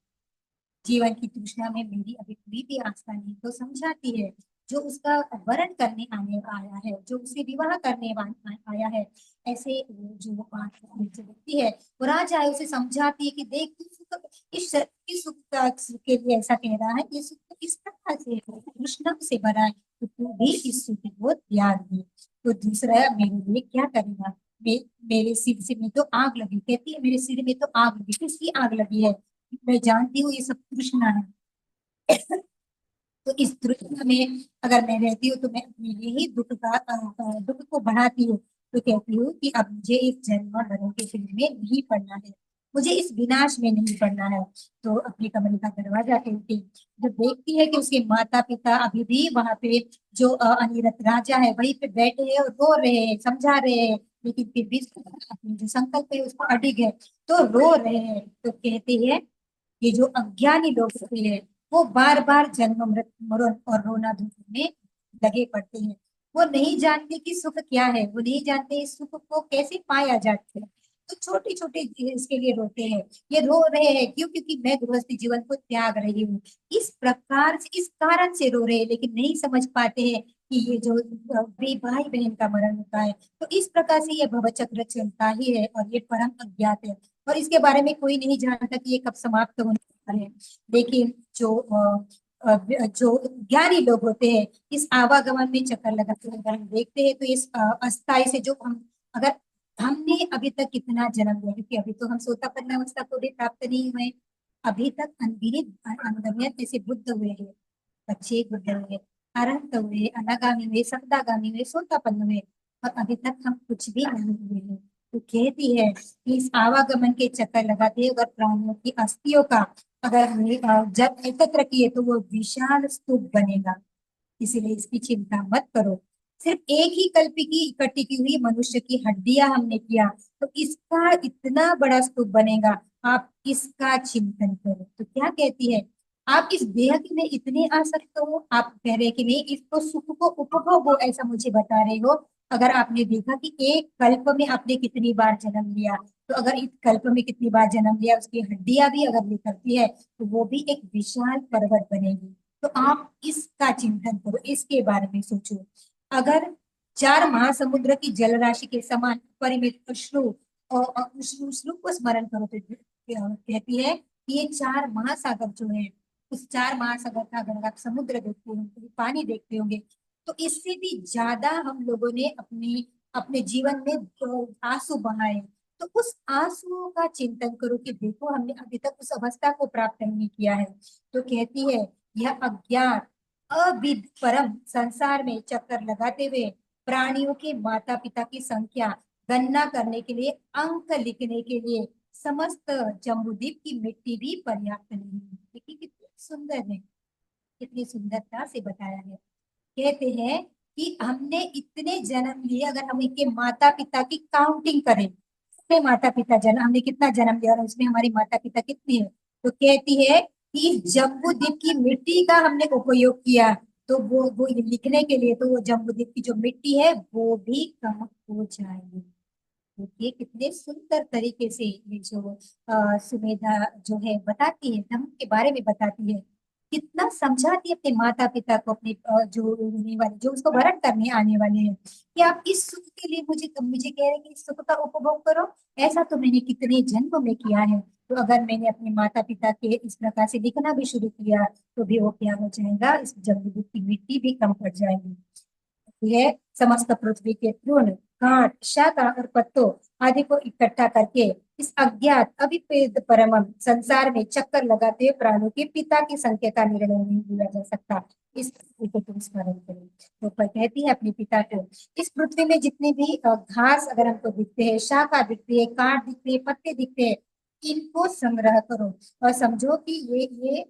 जीवन की तृष्णा में मेरी अभी कोई भी आस्था नहीं। तो समझाती है जो उसका वरण करने आने आया है, जो उसे विवाह करने आया है, ऐसे जो व्यक्ति है वो राजा है, उसे समझाती है कि देख तू इस सुख सुख के लिए ऐसा कह रहा है, ये सुख तो इस प्रकार से है, तृष्णा से भरा है, तो तू भी इस सुख को त्याग दे। तो दूसरा मेरे लिए क्या करेगा, मेरे सिर से में तो आग लगी, कहती है मेरे सिर में तो आग लगी, किसकी आग लगी है, मैं जानती हूँ ये सब तृष्णा है। तो इस तृष्णा में अगर मैं रहती हूँ तो मैं अपने लिए ही दुख को बढ़ाती हूँ। तो कहती हूँ कि अब मुझे इस जन्म और मरण के खेल में नहीं पड़ना है, मुझे इस विनाश में नहीं पड़ना है। तो अपने कमरे का दरवाजा खोलती, जब देखती है कि उसके माता पिता अभी भी वहां पे जो अनिरत राजा है वहीं पे बैठे हैं और रो रहे हैं, समझा रहे हैं, लेकिन फिर भी अपने जो संकल्प है उसको अडिग है, तो रो रहे हैं। तो कहते हैं ये जो अज्ञानी लोग होते हैं वो बार बार जन्म मृत्यु मरण और रोना धोने में लगे पड़ते हैं। वो नहीं जानते कि सुख क्या है, वो नहीं जानते इस सुख को कैसे पाया जाता है। तो छोटे छोटे इसके लिए रोते हैं। ये रो रहे हैं क्यों, क्योंकि मैं गृहस्थी जीवन को त्याग रही हूँ, इस प्रकार से इस कारण से रो रहे हैं, लेकिन नहीं समझ पाते हैं कि ये जो भाई बहन का मरण होता है, तो इस प्रकार से ये भवचक्र चलता ही है और ये परम अज्ञात है। और इसके बारे में कोई नहीं जानता कि ये कब समाप्त होने वाला है। लेकिन जो ज्ञानी लोग होते हैं इस आवागमन में चक्कर लगाते हैं, अगर हम देखते हैं तो इस अस्थाई से जो हम, अगर हमने अभी तक कितना जन्म लिया, क्योंकि अभी तो हम सोतापन्न अवस्था को भी प्राप्त नहीं हुए, अभी तक अनगिनत अनगण्य ऐसे बुद्ध हुए हैं, बच्चे बुद्ध हुए, अरहत हुए, अनागामी हुए, सतगामी हुए, सोतापन्न हुए, और अभी तक हम कुछ भी नहीं हुए हैं। तो कहती है कि इस आवागमन के चक्कर लगाते अगर प्राणियों की अस्थियों का अगर हमने जब एकत्र किए तो वो विशाल स्तूप बनेगा, इसीलिए इसकी चिंता मत करो। सिर्फ एक ही कल्प की इकट्ठी की हुई मनुष्य की हड्डियां हमने किया, तो इसका इतना बड़ा स्तूप बनेगा, आप इसका चिंतन करो। तो क्या कहती है, आप इस देह में इतने आसक्त हो, आप कह रहे कि नहीं इसको सुख को उपभोग हो, ऐसा मुझे बता रहे हो। अगर आपने देखा कि एक कल्प में आपने कितनी बार जन्म लिया, तो अगर इस कल्प में कितनी बार जन्म लिया उसकी हड्डियां भी अगर निकलती है तो वो भी एक विशाल पर्वत बनेगी। तो आप इसका चिंतन करो, इसके बारे में सोचो। अगर चार महासमुद्र की जल राशि के समान परिमित अश्रु और अश्रु को स्मरण करो, तो कहती है कि ये चार महासागर जो है, उस चार महासागर का अगर आप समुद्र देखते होंगे, पानी देखते होंगे, तो इससे भी ज्यादा हम लोगों ने अपने अपने जीवन में आंसू बहाए, तो उस आंसुओं का चिंतन करो कि देखो हमने अभी तक उस अवस्था को प्राप्त नहीं किया है। तो कहती है यह अज्ञात अविद परम संसार में चक्कर लगाते हुए प्राणियों के माता पिता की संख्या गणना करने के लिए, अंक लिखने के लिए समस्त जम्बूद्वीप की मिट्टी भी पर्याप्त नहीं है। देखिए कितनी सुंदर है, कितनी सुंदरता से बताया है। कहते हैं कि हमने इतने जन्म लिए, अगर हम इनके माता पिता की काउंटिंग करें, अपने माता पिता जन्म हमने कितना जन्म लिया और उसमें हमारी माता पिता कितनी है, तो कहती है कि इस जम्बूद्वीप की मिट्टी का हमने उपयोग किया, तो वो ये लिखने के लिए, तो वो जम्बूद्वीप की जो मिट्टी है वो भी कम हो जाएगी। देखिए कितने सुंदर तरीके से ये जो सुमेधा जो है बताती है, धर्म के बारे में बताती है, कितना समझाती है अपने माता पिता को, अपने जो होने वाले, जो उसको वरण करने आने वाले हैं, कि आप इस सुख के लिए मुझे कह रहे हैं कि इस सुख का उपभोग करो। ऐसा तो मैंने कितने जन्म में किया है, तो अगर मैंने अपने माता पिता के इस प्रकार से लिखना भी शुरू किया, तो भी वो क्या हो जाएगा, इस जंगल की मिट्टी भी कम पड़ जाएगी। यह समस्त पृथ्वी के तृण, कांट, शाखा और पत्तों आदि को इकट्ठा करके इस अज्ञात अविपेद परम संसार में चक्कर लगाते हुए प्राणों के पिता की संख्या का निर्णय नहीं लिया जा सकता। इस पृथ्वी को तुम स्मरण करो। तो पर कहती है अपने पिता को, इस पृथ्वी में जितने भी घास अगर हमको दिखते हैं, शाखा दिखती है, कांट दिखते हैं, पत्ते दिखते हैं, इनको संग्रह करो और समझो कि ये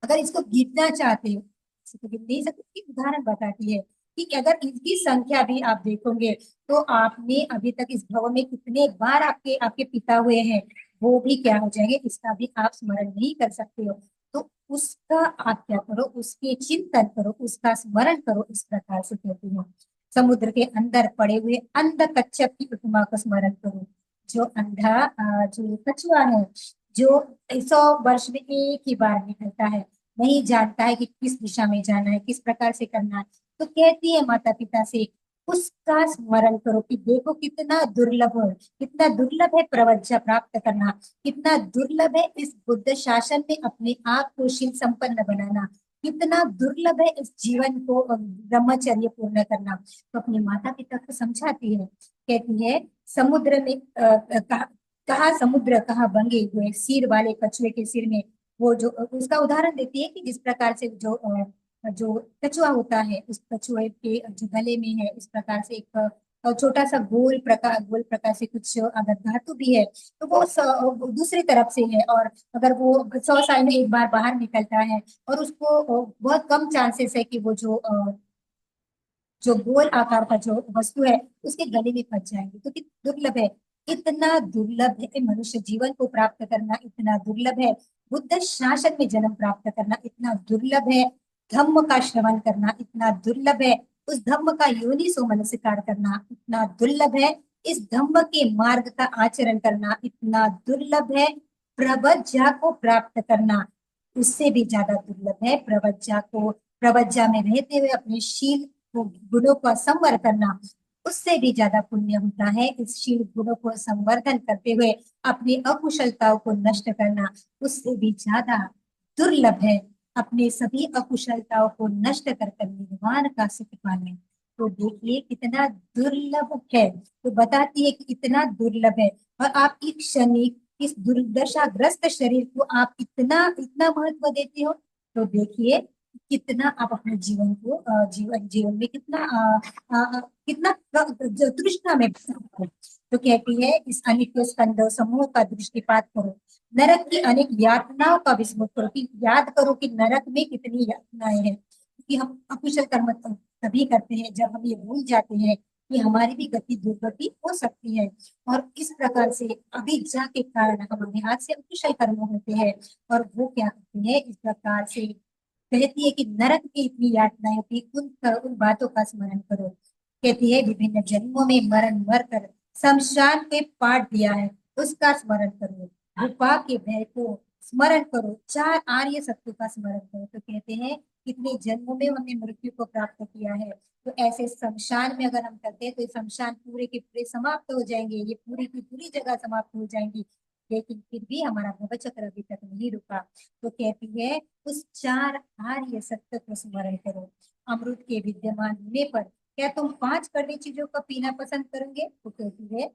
अगर इसको गिनना चाहते हो, इसे तो गिन नहीं सकते। उदाहरण बताती है कि अगर इनकी संख्या भी आप देखोगे, तो आपने अभी तक इस भव में कितने बार आपके आपके पिता हुए हैं, वो भी क्या हो जाएंगे, इसका भी आप स्मरण नहीं कर सकते हो। तो उसका आप क्या करो, उसके चिंतन करो, उसका स्मरण करो, इस प्रकार से कहती हूँ। समुद्र के अंदर पड़े हुए अंध कच्छप की उपमा को स्मरण करो। जो अंधा जो कछुआ है, जो 100 वर्ष में एक ही बार निकलता है, नहीं जानता है कि किस दिशा में जाना है, किस प्रकार से करना है, तो कहती है माता पिता से उसका स्मरण करो कि देखो कितना दुर्लभ है, कितना दुर्लभ है प्रवज्ञा प्राप्त करना, कितना दुर्लभ है इस बुद्ध शासन में अपने आप को शील संपन्न बनाना, कितना दुर्लभ है इस जीवन को ब्रह्मचर्य पूर्ण करना। तो अपने माता पिता को समझाती है, कहती है समुद्र में कहा समुद्र कहा बंगे हुए सिर वाले कछुए के सिर में, वो जो उसका उदाहरण देती है कि जिस प्रकार से जो कछुआ होता है, उस कछुए के जो गले में है, इस प्रकार से एक छोटा सा गोल प्रकार से कुछ अगर धातु भी है, तो वो दूसरी तरफ से है, और अगर वो 100 साल में एक बार बाहर निकलता है, और उसको बहुत कम चांसेस है कि वो जो गोल आकार का जो वस्तु है उसके गले में फंस जाएंगे, तो कितना दुर्लभ है, इतना दुर्लभ है मनुष्य जीवन को प्राप्त करना, इतना दुर्लभ है बुद्ध शासन में जन्म प्राप्त करना, इतना दुर्लभ है धम्म का श्रवण करना, इतना दुर्लभ है उस धम्म का योनि सो मनस्कार करना, इतना दुर्लभ है इस धम्म के मार्ग का आचरण करना, इतना दुर्लभ है प्रवज्ञा को प्राप्त करना, उससे भी ज्यादा दुर्लभ है प्रवज्ञा में रहते हुए अपने शील गुणों का संवर करना, उससे भी ज्यादा पुण्य होता है इस शील गुणों को संवर्धन करते हुए अपनी अकुशलताओं को नष्ट करना, उससे भी ज्यादा दुर्लभ है अपने सभी अकुशलताओं को नष्ट कर कर निर्वाण का सुख पाना। तो देखिए कितना दुर्लभ है, तो बताती है कि इतना दुर्लभ है, और आप एक क्षणिक इस दुर्दशाग्रस्त शरीर को आप इतना इतना महत्व देते हो। तो देखिए कितना आप अपने जीवन को जीवन जीवन में कितना कितना तृष्णा में हो। तो कहती है इस अनित्य स्कंद समूह का दृष्टिपात करो, नरक की अनेक यातनाओं का विस्मृत करो, कि याद करो कि नरक में कितनी यातनाएं हैं, कि हम अकुशल कर्म तभी करते हैं जब हम ये भूल जाते हैं कि हमारी भी गति दुर्गति हो सकती है, और इस प्रकार से अभिज्ञा के कारण हमारे हाथ से अकुशल कर्म होते हैं, और वो क्या करते हैं इस प्रकार से कहती है कि नरक की इतनी यातनाएं होती, उन बातों का स्मरण करो। कहती है विभिन्न जन्मों में मरण मर कर शमशान पे पाट दिया है, उसका स्मरण करो, गुफा के भय को स्मरण करो, चार आर्य सत्य का स्मरण करो। तो कहते हैं कितने जन्मों में हमने मृत्यु को प्राप्त किया है, तो ऐसे शमशान में अगर हम करते हैं तो ये शमशान पूरे के पूरे समाप्त हो जाएंगे, ये पूरी की पूरी जगह समाप्त हो जाएंगी, लेकिन फिर भी हमारा भव चक्र अभी तक नहीं रुका। तो कहती है उस चार आर्य सत्य को स्मरण करो। अमृत के विद्यमान होने पर क्या तुम 5 कड़वी चीजों का पीना पसंद करोगे? तो कहती है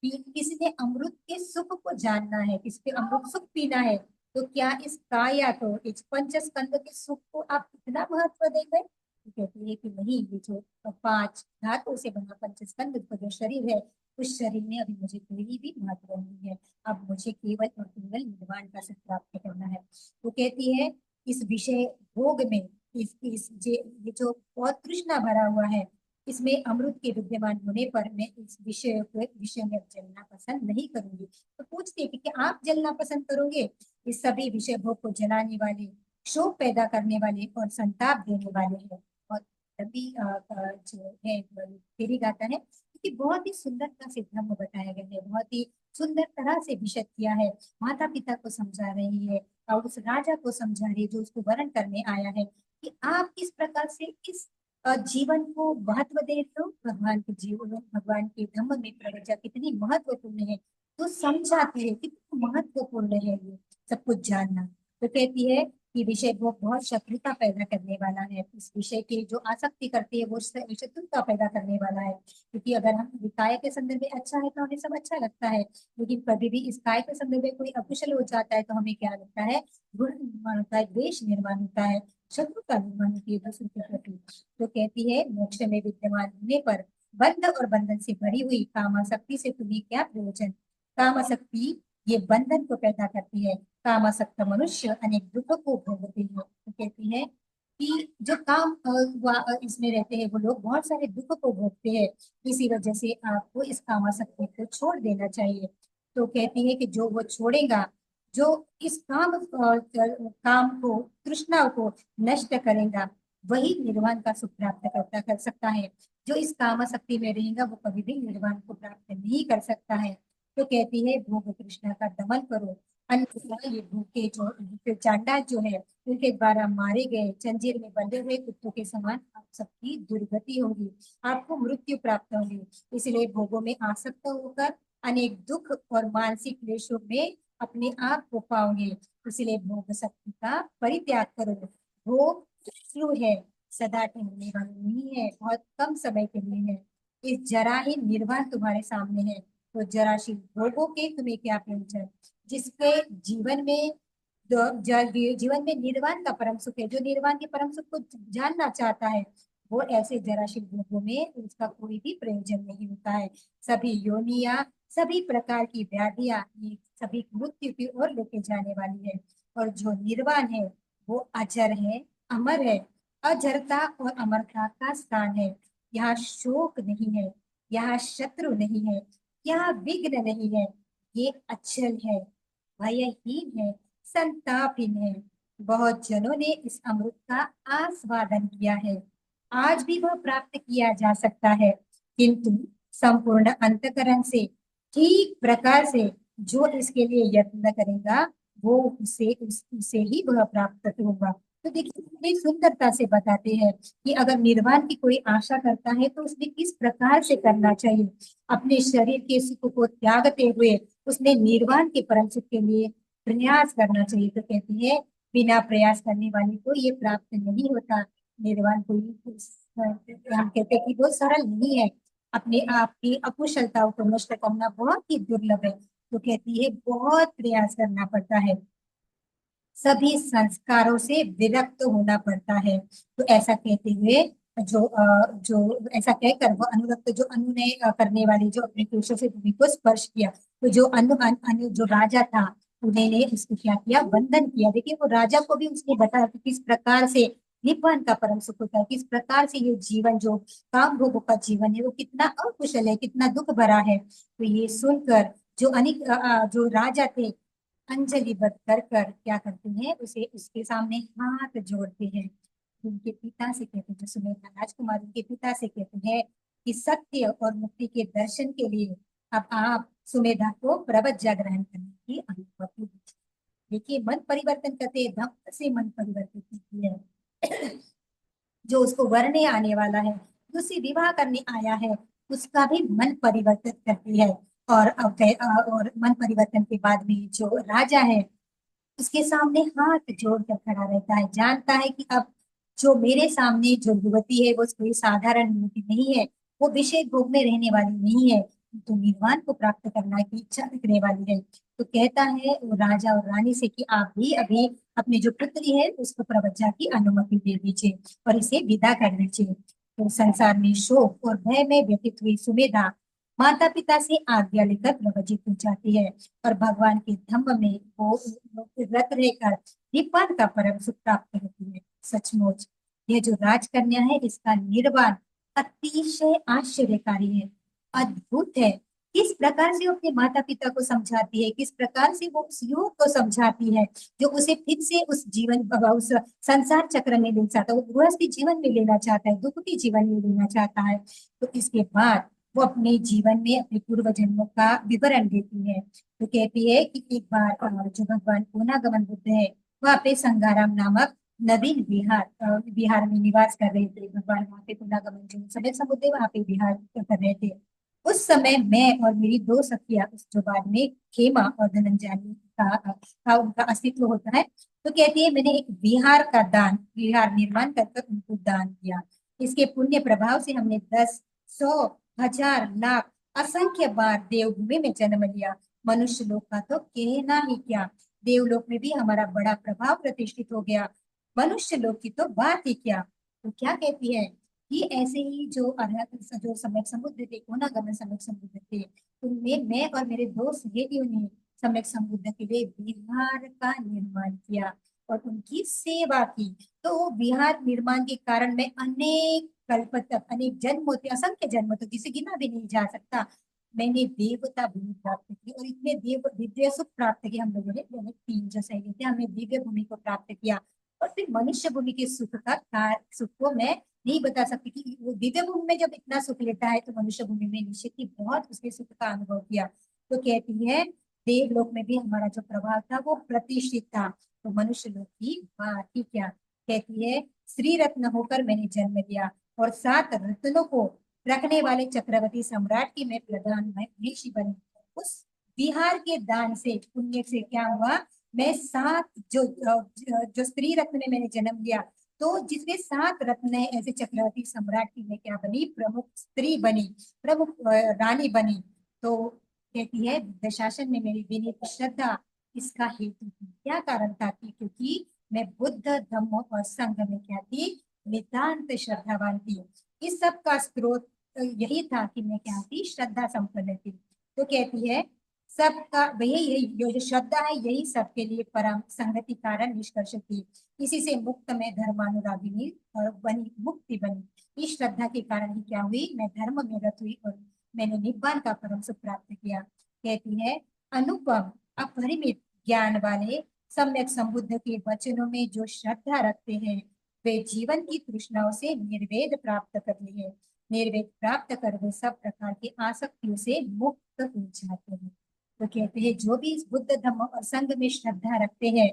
किसी ने अमृत के सुख को जानना है, किसी को अमृत सुख पीना है, तो क्या इस काया को, इस पंचस्कंद के सुख को आप इतना महत्व देंगे? तो कहती है कि नहीं, ये जो पांच धातु से बना पंचस्कंद का जो शरीर है, उस शरीर में अभी मुझे कोई भी महत्व नहीं है। अब मुझे केवल और केवल निर्वाण का सुख प्राप्त करना है। तो कहती है इस विषय भोग में, ये जो बहुत तृष्णा भरा हुआ है, इसमें अमृत के विद्यमान होने पर मैं इस विषय में अब जलना पसंद नहीं करूंगी। तो पूछते हैं कि क्या आप जलना पसंद करोगे? इस सभी विषय भोग को जलाने वाले, शोक पैदा करने वाले और संताप देने वाले हैं। और तभी जो है तेरी गाता है, क्योंकि बहुत ही सुंदरता से धर्म बताया गया है, बहुत ही सुंदर तरह से विशद किया है। माता पिता को समझा रही है और उस राजा को समझा रही है जो उसको वरण करने आया है, कि आप किस प्रकार से इस जीवन को महत्व दे दो। भगवान के जीवन, भगवान के धम्म में प्रवृत्ति कितनी महत्वपूर्ण है, तो समझाते हैं कितना महत्वपूर्ण है ये सब कुछ जानना। तो कहती है कि विषय भोग बहुत शत्रुता पैदा करने वाला है, इस विषय की जो आसक्ति करती है वो शत्रुता पैदा करने वाला है। क्योंकि अगर हम काय के संदर्भ में अच्छा है तो हमें सब अच्छा लगता है, लेकिन कभी भी इस काय के संदर्भ में कोई अकुशल हो जाता है तो हमें क्या लगता है? गुण निर्माण होता है, द्वेष निर्माण होता है, शत्रुता निर्माण होती है दूसरे के प्रति। तो कहती है मोक्ष में विद्यमान होने पर बंध और बंधन से भरी हुई कामासक्ति से तुम्हें क्या प्रयोजन? कामासक्ति ये बंधन को पैदा करती है। कामासक्त मनुष्य अनेक दुखों को भोगते हैं। तो कहती है कि जो इसमें रहते हैं वो लोग बहुत सारे दुख को भोगते हैं। इसी वजह से आपको इस कामासक्ति को छोड़ देना चाहिए। तो कहती है कि जो वो छोड़ेगा, जो इस काम को, तृष्णा को नष्ट करेगा, वही निर्वाण का सुख प्राप्त कर सकता है। जो इस कामासक्ति में रहेगा वो कभी भी निर्वाण को प्राप्त नहीं कर सकता है। तो कहती है भोग तृष्णा का दमन करो, अन्यथा ये भूखे जो चांडाल जो है, उनके द्वारा मारे गए जंजीर में बंधे हुए कुत्तों के समान आप सबकी दुर्गति होगी, आपको मृत्यु प्राप्त होगी। इसलिए भोगों में आसक्त होकर अनेक दुख और मानसिक क्लेशों में अपने आप को पाओगे। इसलिए भोग शक्ति का परित्याग करो। भोग शुरू है, सदा ठहरने वाला नहीं है, बहुत कम समय के लिए है। इस जरा ही निर्वाण तुम्हारे सामने है, तो जराशील भोगों के तुम्हें क्या प्रयोजन? जिसके जीवन में जीवन में निर्वाण का परम सुख है, जो निर्वाण के परम सुख को जानना चाहता है, वो ऐसे जराशील भोगों में उसका कोई भी प्रयोजन नहीं होता है। सभी योनिया, सभी प्रकार की व्याधियां, ये सभी मृत्यु की ओर लेके जाने वाली है। और जो निर्वाण है वो अजर है, अमर है, अजरता और अमरता का स्थान है। यहाँ शोक नहीं है, यहाँ शत्रु नहीं है, यहाँ विघ्न नहीं है, ये अचल है, भयहीन है, संतापहीन है। बहुत जनों ने इस अमृत का आस्वादन किया है, आज भी वह प्राप्त किया जा सकता है, किंतु संपूर्ण अंतकरण से, ठीक प्रकार से जो इसके लिए यत्न करेगा, वो उसे ही वह प्राप्त होगा। तो देखिए कितनी सुंदरता से बताते हैं कि अगर निर्वाण की कोई आशा करता है तो उसने किस प्रकार से करना चाहिए। अपने शरीर के सुख को त्यागते हुए उसने निर्वाण के परम सुख के लिए प्रयास करना चाहिए। तो कहती है बिना प्रयास करने वाले को ये प्राप्त नहीं होता। निर्वाण को हम कहते हैं कि वो सरल नहीं है, अपने आप की अकुशलताओं को नष्ट करना बहुत ही दुर्लभ है। तो कहती है बहुत प्रयास करना पड़ता है, सभी संस्कारों से विरक्त होना पड़ता है। तो ऐसा कहते हुए जो ऐसा कहकर वो अनुरक्त, जो अनु ने करने वाली, जो अपने केशों से भूमि को स्पर्श किया, तो जो जो राजा था, उन्होंने उसको क्या किया? वंदन किया। देखिए वो राजा को भी उसने बताया कि किस प्रकार से निब्बान का परम सुख होता है, किस प्रकार से ये जीवन जो काम भोगों का जीवन है वो कितना अकुशल है, कितना दुख भरा है। तो ये सुनकर जो अनेक जो राजा थे, अंजलिबद्ध कर कर क्या करते हैं, उसे उसके सामने हाथ जोड़ते हैं। उनके पिता से कहते हैं, जो सुमेधा राजकुमार, उनके पिता से कहते हैं कि सत्य और मुक्ति के दर्शन के लिए अब आप सुमेधा को प्रवज्जा ग्रहण करने की अनुमति दीजिए। देखिए मन परिवर्तन करते हैं, धम्म से मन परिवर्तित होती है। जो उसको वरने आने वाला है, उससे विवाह करने आया है, उसका भी मन परिवर्तित करती है। और और मन परिवर्तन के बाद में जो राजा है उसके सामने हाथ जोड़कर खड़ा रहता है, जानता है कि अब जो मेरे सामने जो युवती है वो कोई साधारण युवती नहीं है, वो विषय भोग में रहने वाली नहीं है, तो निर्वाण को प्राप्त करना की इच्छा रखने वाली है। तो कहता है वो राजा और रानी से कि आप भी अभी अपनी जो पुत्री है उसको प्रवज्ञा की अनुमति दे दीजिए और इसे विदा कर दीजिए। तो संसार में शोक और भय में व्यतीत हुई सुमेधा माता पिता से आज्ञा लेकर प्रवजित हो जाती है और भगवान के धम्म में वो रत रहकर निपात का परम सुख प्राप्त होती है। सचमुच यह जो राजकन्या है इसका निर्वाण अतिशय आश्चर्यकारी है, अद्भुत है। किस प्रकार से वो अपने माता पिता को समझाती है, किस प्रकार से वो उस युग को समझाती है जो उसे फिर से उस जीवन उस संसार चक्र में ले जाता है, वो गृहस्थी जीवन में लेना चाहता है, दुख के जीवन में लेना चाहता है। तो इसके बाद वो अपने जीवन में अपने पूर्व जन्मों का विवरण देती है। तो कहती है कि एक बार जो भगवान पूर्णागमन बुद्ध है वह पे संगाराम नामक नवीन बिहार में निवास कर रहे थे। भगवान वहां पे पूर्णागमन जो समय समुद्र वहां पे विहार कर रहे थे। उस समय मैं और मेरी दो सखियां उस जो बाद में खेमा और धनंजय का उनका अस्तित्व होता है। तो कहती है मैंने एक विहार निर्माण कर कर उनको दान किया। इसके पुण्य प्रभाव से हमने 10, 100, 1000, लाख असंख्य बार देवभूमि में जन्म लिया। मनुष्य लोक का तो कहना ही क्या, देवलोक में भी हमारा बड़ा प्रभाव प्रतिष्ठित हो गया, मनुष्य लोक की तो बात ही क्या। तो क्या कहती है कि ऐसे ही जो जो सम्यक समुद्र थे, कोनागमन सम्यक समुद्र थे, उनमें मैं और मेरे दो सहेलियों ने सम्यक समुद्र के लिए विहार का निर्माण किया और उनकी सेवा की। तो विहार निर्माण के कारण मैं अनेक कल्प तक, अनेक जन्म होते, असंख्य जन्म तक जिसे गिना भी नहीं जा सकता, मैंने देवता भूमि प्राप्त की और इतने दिव्य सुख प्राप्त किया हम लोगों ने, यानी तीन जो सहेली थे हमने दिव्य भूमि को प्राप्त किया। और फिर मनुष्य भूमि के सुख को मैं नहीं बता सकती कि वो दिव्य भूमि में जब इतना सुख लेता है तो मनुष्य भूमि में निश्चित ही बहुत उसके सुख का अनुभव किया। तो कहती है देवलोक में भी हमारा जो प्रभाव था वो प्रतिष्ठित था, तो मनुष्य लोक की बात ही क्या। कहती है श्री रत्न होकर मैंने जन्म लिया और 7 रत्नों को रखने वाले चक्रवर्ती सम्राट की मैं प्रधान महिषी बनी। उस बिहार के दान से पुण्य से क्या हुआ, मैं 7 जो स्त्री रत्न में मैंने जन्म लिया, तो जिसमें 7 रत्न है ऐसे चक्रवर्ती सम्राट की मैं क्या बनी, प्रमुख स्त्री बनी, प्रमुख रानी बनी। तो कहती है दशासन में मेरी विनीत श्रद्धा इसका हेतु थी। क्या कारण था कि क्योंकि मैं बुद्ध धम्म और संघ में क्या थी, नितांत श्रद्धावान थी। इस सब का स्रोत यही था कि मैं क्या थी, श्रद्धा संपन्न थी। तो कहती है सबका वही यही जो श्रद्धा है यही सबके लिए परम संगति कारण निष्कर्ष थी। इसी से मुक्त में धर्मानुरागिनी और बनी, मुक्ति बनी। इस श्रद्धा के कारण ही क्या हुई, मैं धर्म में रत हुई और मैंने निब्बान का परम सुख प्राप्त किया। कहती है अनुपम अपरिमित ज्ञान वाले सम्यक संबुद्ध के वचनों में जो श्रद्धा रखते हैं वे जीवन की तृष्णाओं से निर्वेद प्राप्त कर लिए, निर्वेद प्राप्त कर वे सब प्रकार की आसक्तियों से मुक्त हो जाते हैं। तो कहते हैं जो भी इस बुद्ध धम्म और संघ में श्रद्धा रखते हैं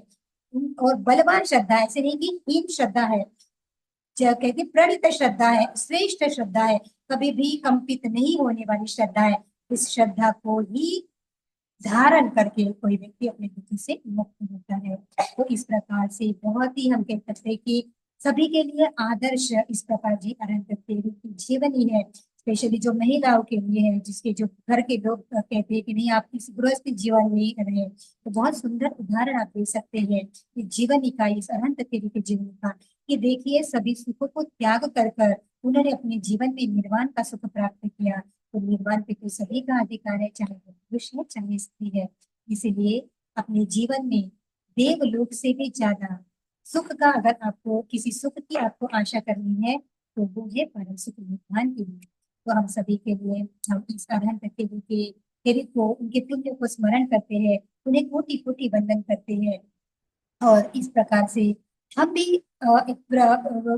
और बलवान श्रद्धा है, ऐसे नहीं कि हीन श्रद्धा है, कहते प्रणित श्रद्धा है, श्रेष्ठ श्रद्धा है, कभी भी कंपित नहीं होने वाली श्रद्धा है। इस श्रद्धा को ही धारण करके कोई व्यक्ति अपने दुखी से मुक्त होता है। तो इस प्रकार से बहुत ही हम कह सकते हैं कि सभी के लिए आदर्श इस प्रकार जी अनंत देवी की जीवनी है। स्पेशली जो महिलाओं के लिए है, जिसके जो घर के लोग कहते हैं कि नहीं आप इस गृहस्थ जीवन में ही रहे, तो बहुत सुंदर उदाहरण आप दे सकते हैं कि जीवनी का, इस अनंत देवी के जीवन का, कि देखिए सभी सुखों को त्याग कर कर उन्होंने अपने जीवन में निर्वाण का सुख प्राप्त किया। तो निर्वाण पे तो सभी का अधिकार है, चाहे वो पुरुष है चाहे स्त्री है। इसीलिए अपने जीवन में देवलोक से भी ज्यादा सुख का, अगर आपको किसी सुख की आपको आशा करनी है तो वो है परम सुख निर्वाण के लिए। तो हम सभी के लिए हम इस अनंत देवी के चरित्र को, उनके पुण्य को स्मरण करते हैं, उन्हें कोटि कोटि वंदन करते हैं और इस प्रकार से हम भी एक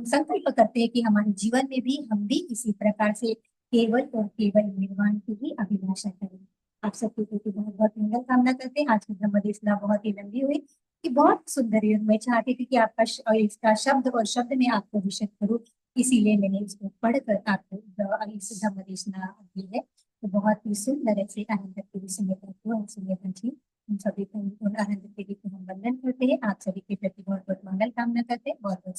संकल्प करते हैं कि हमारे जीवन में भी हम भी इसी प्रकार से केवल और केवल निर्वाण की ही अभिलाषा करें। आप सबके प्रति बहुत बहुत मंगल कामना करते हैं। आज की ब्रह्म देशना बहुत ही लंबी हुई कि बहुत सुंदर हुई। मैं चाहती थी कि आपका इसका शब्द और शब्द में आपको विशद करूँ, इसीलिए मैंने इसको पढ़कर आपको इस ब्रह्म देशना दी है। तो बहुत ही सुंदर ऐसे आनंद के विषय जी हम सभी को, उन आनंद देवी को हम वंदन करते हैं। आप सभी के प्रति बहुत बहुत मंगल कामना करते हैं। बहुत बहुत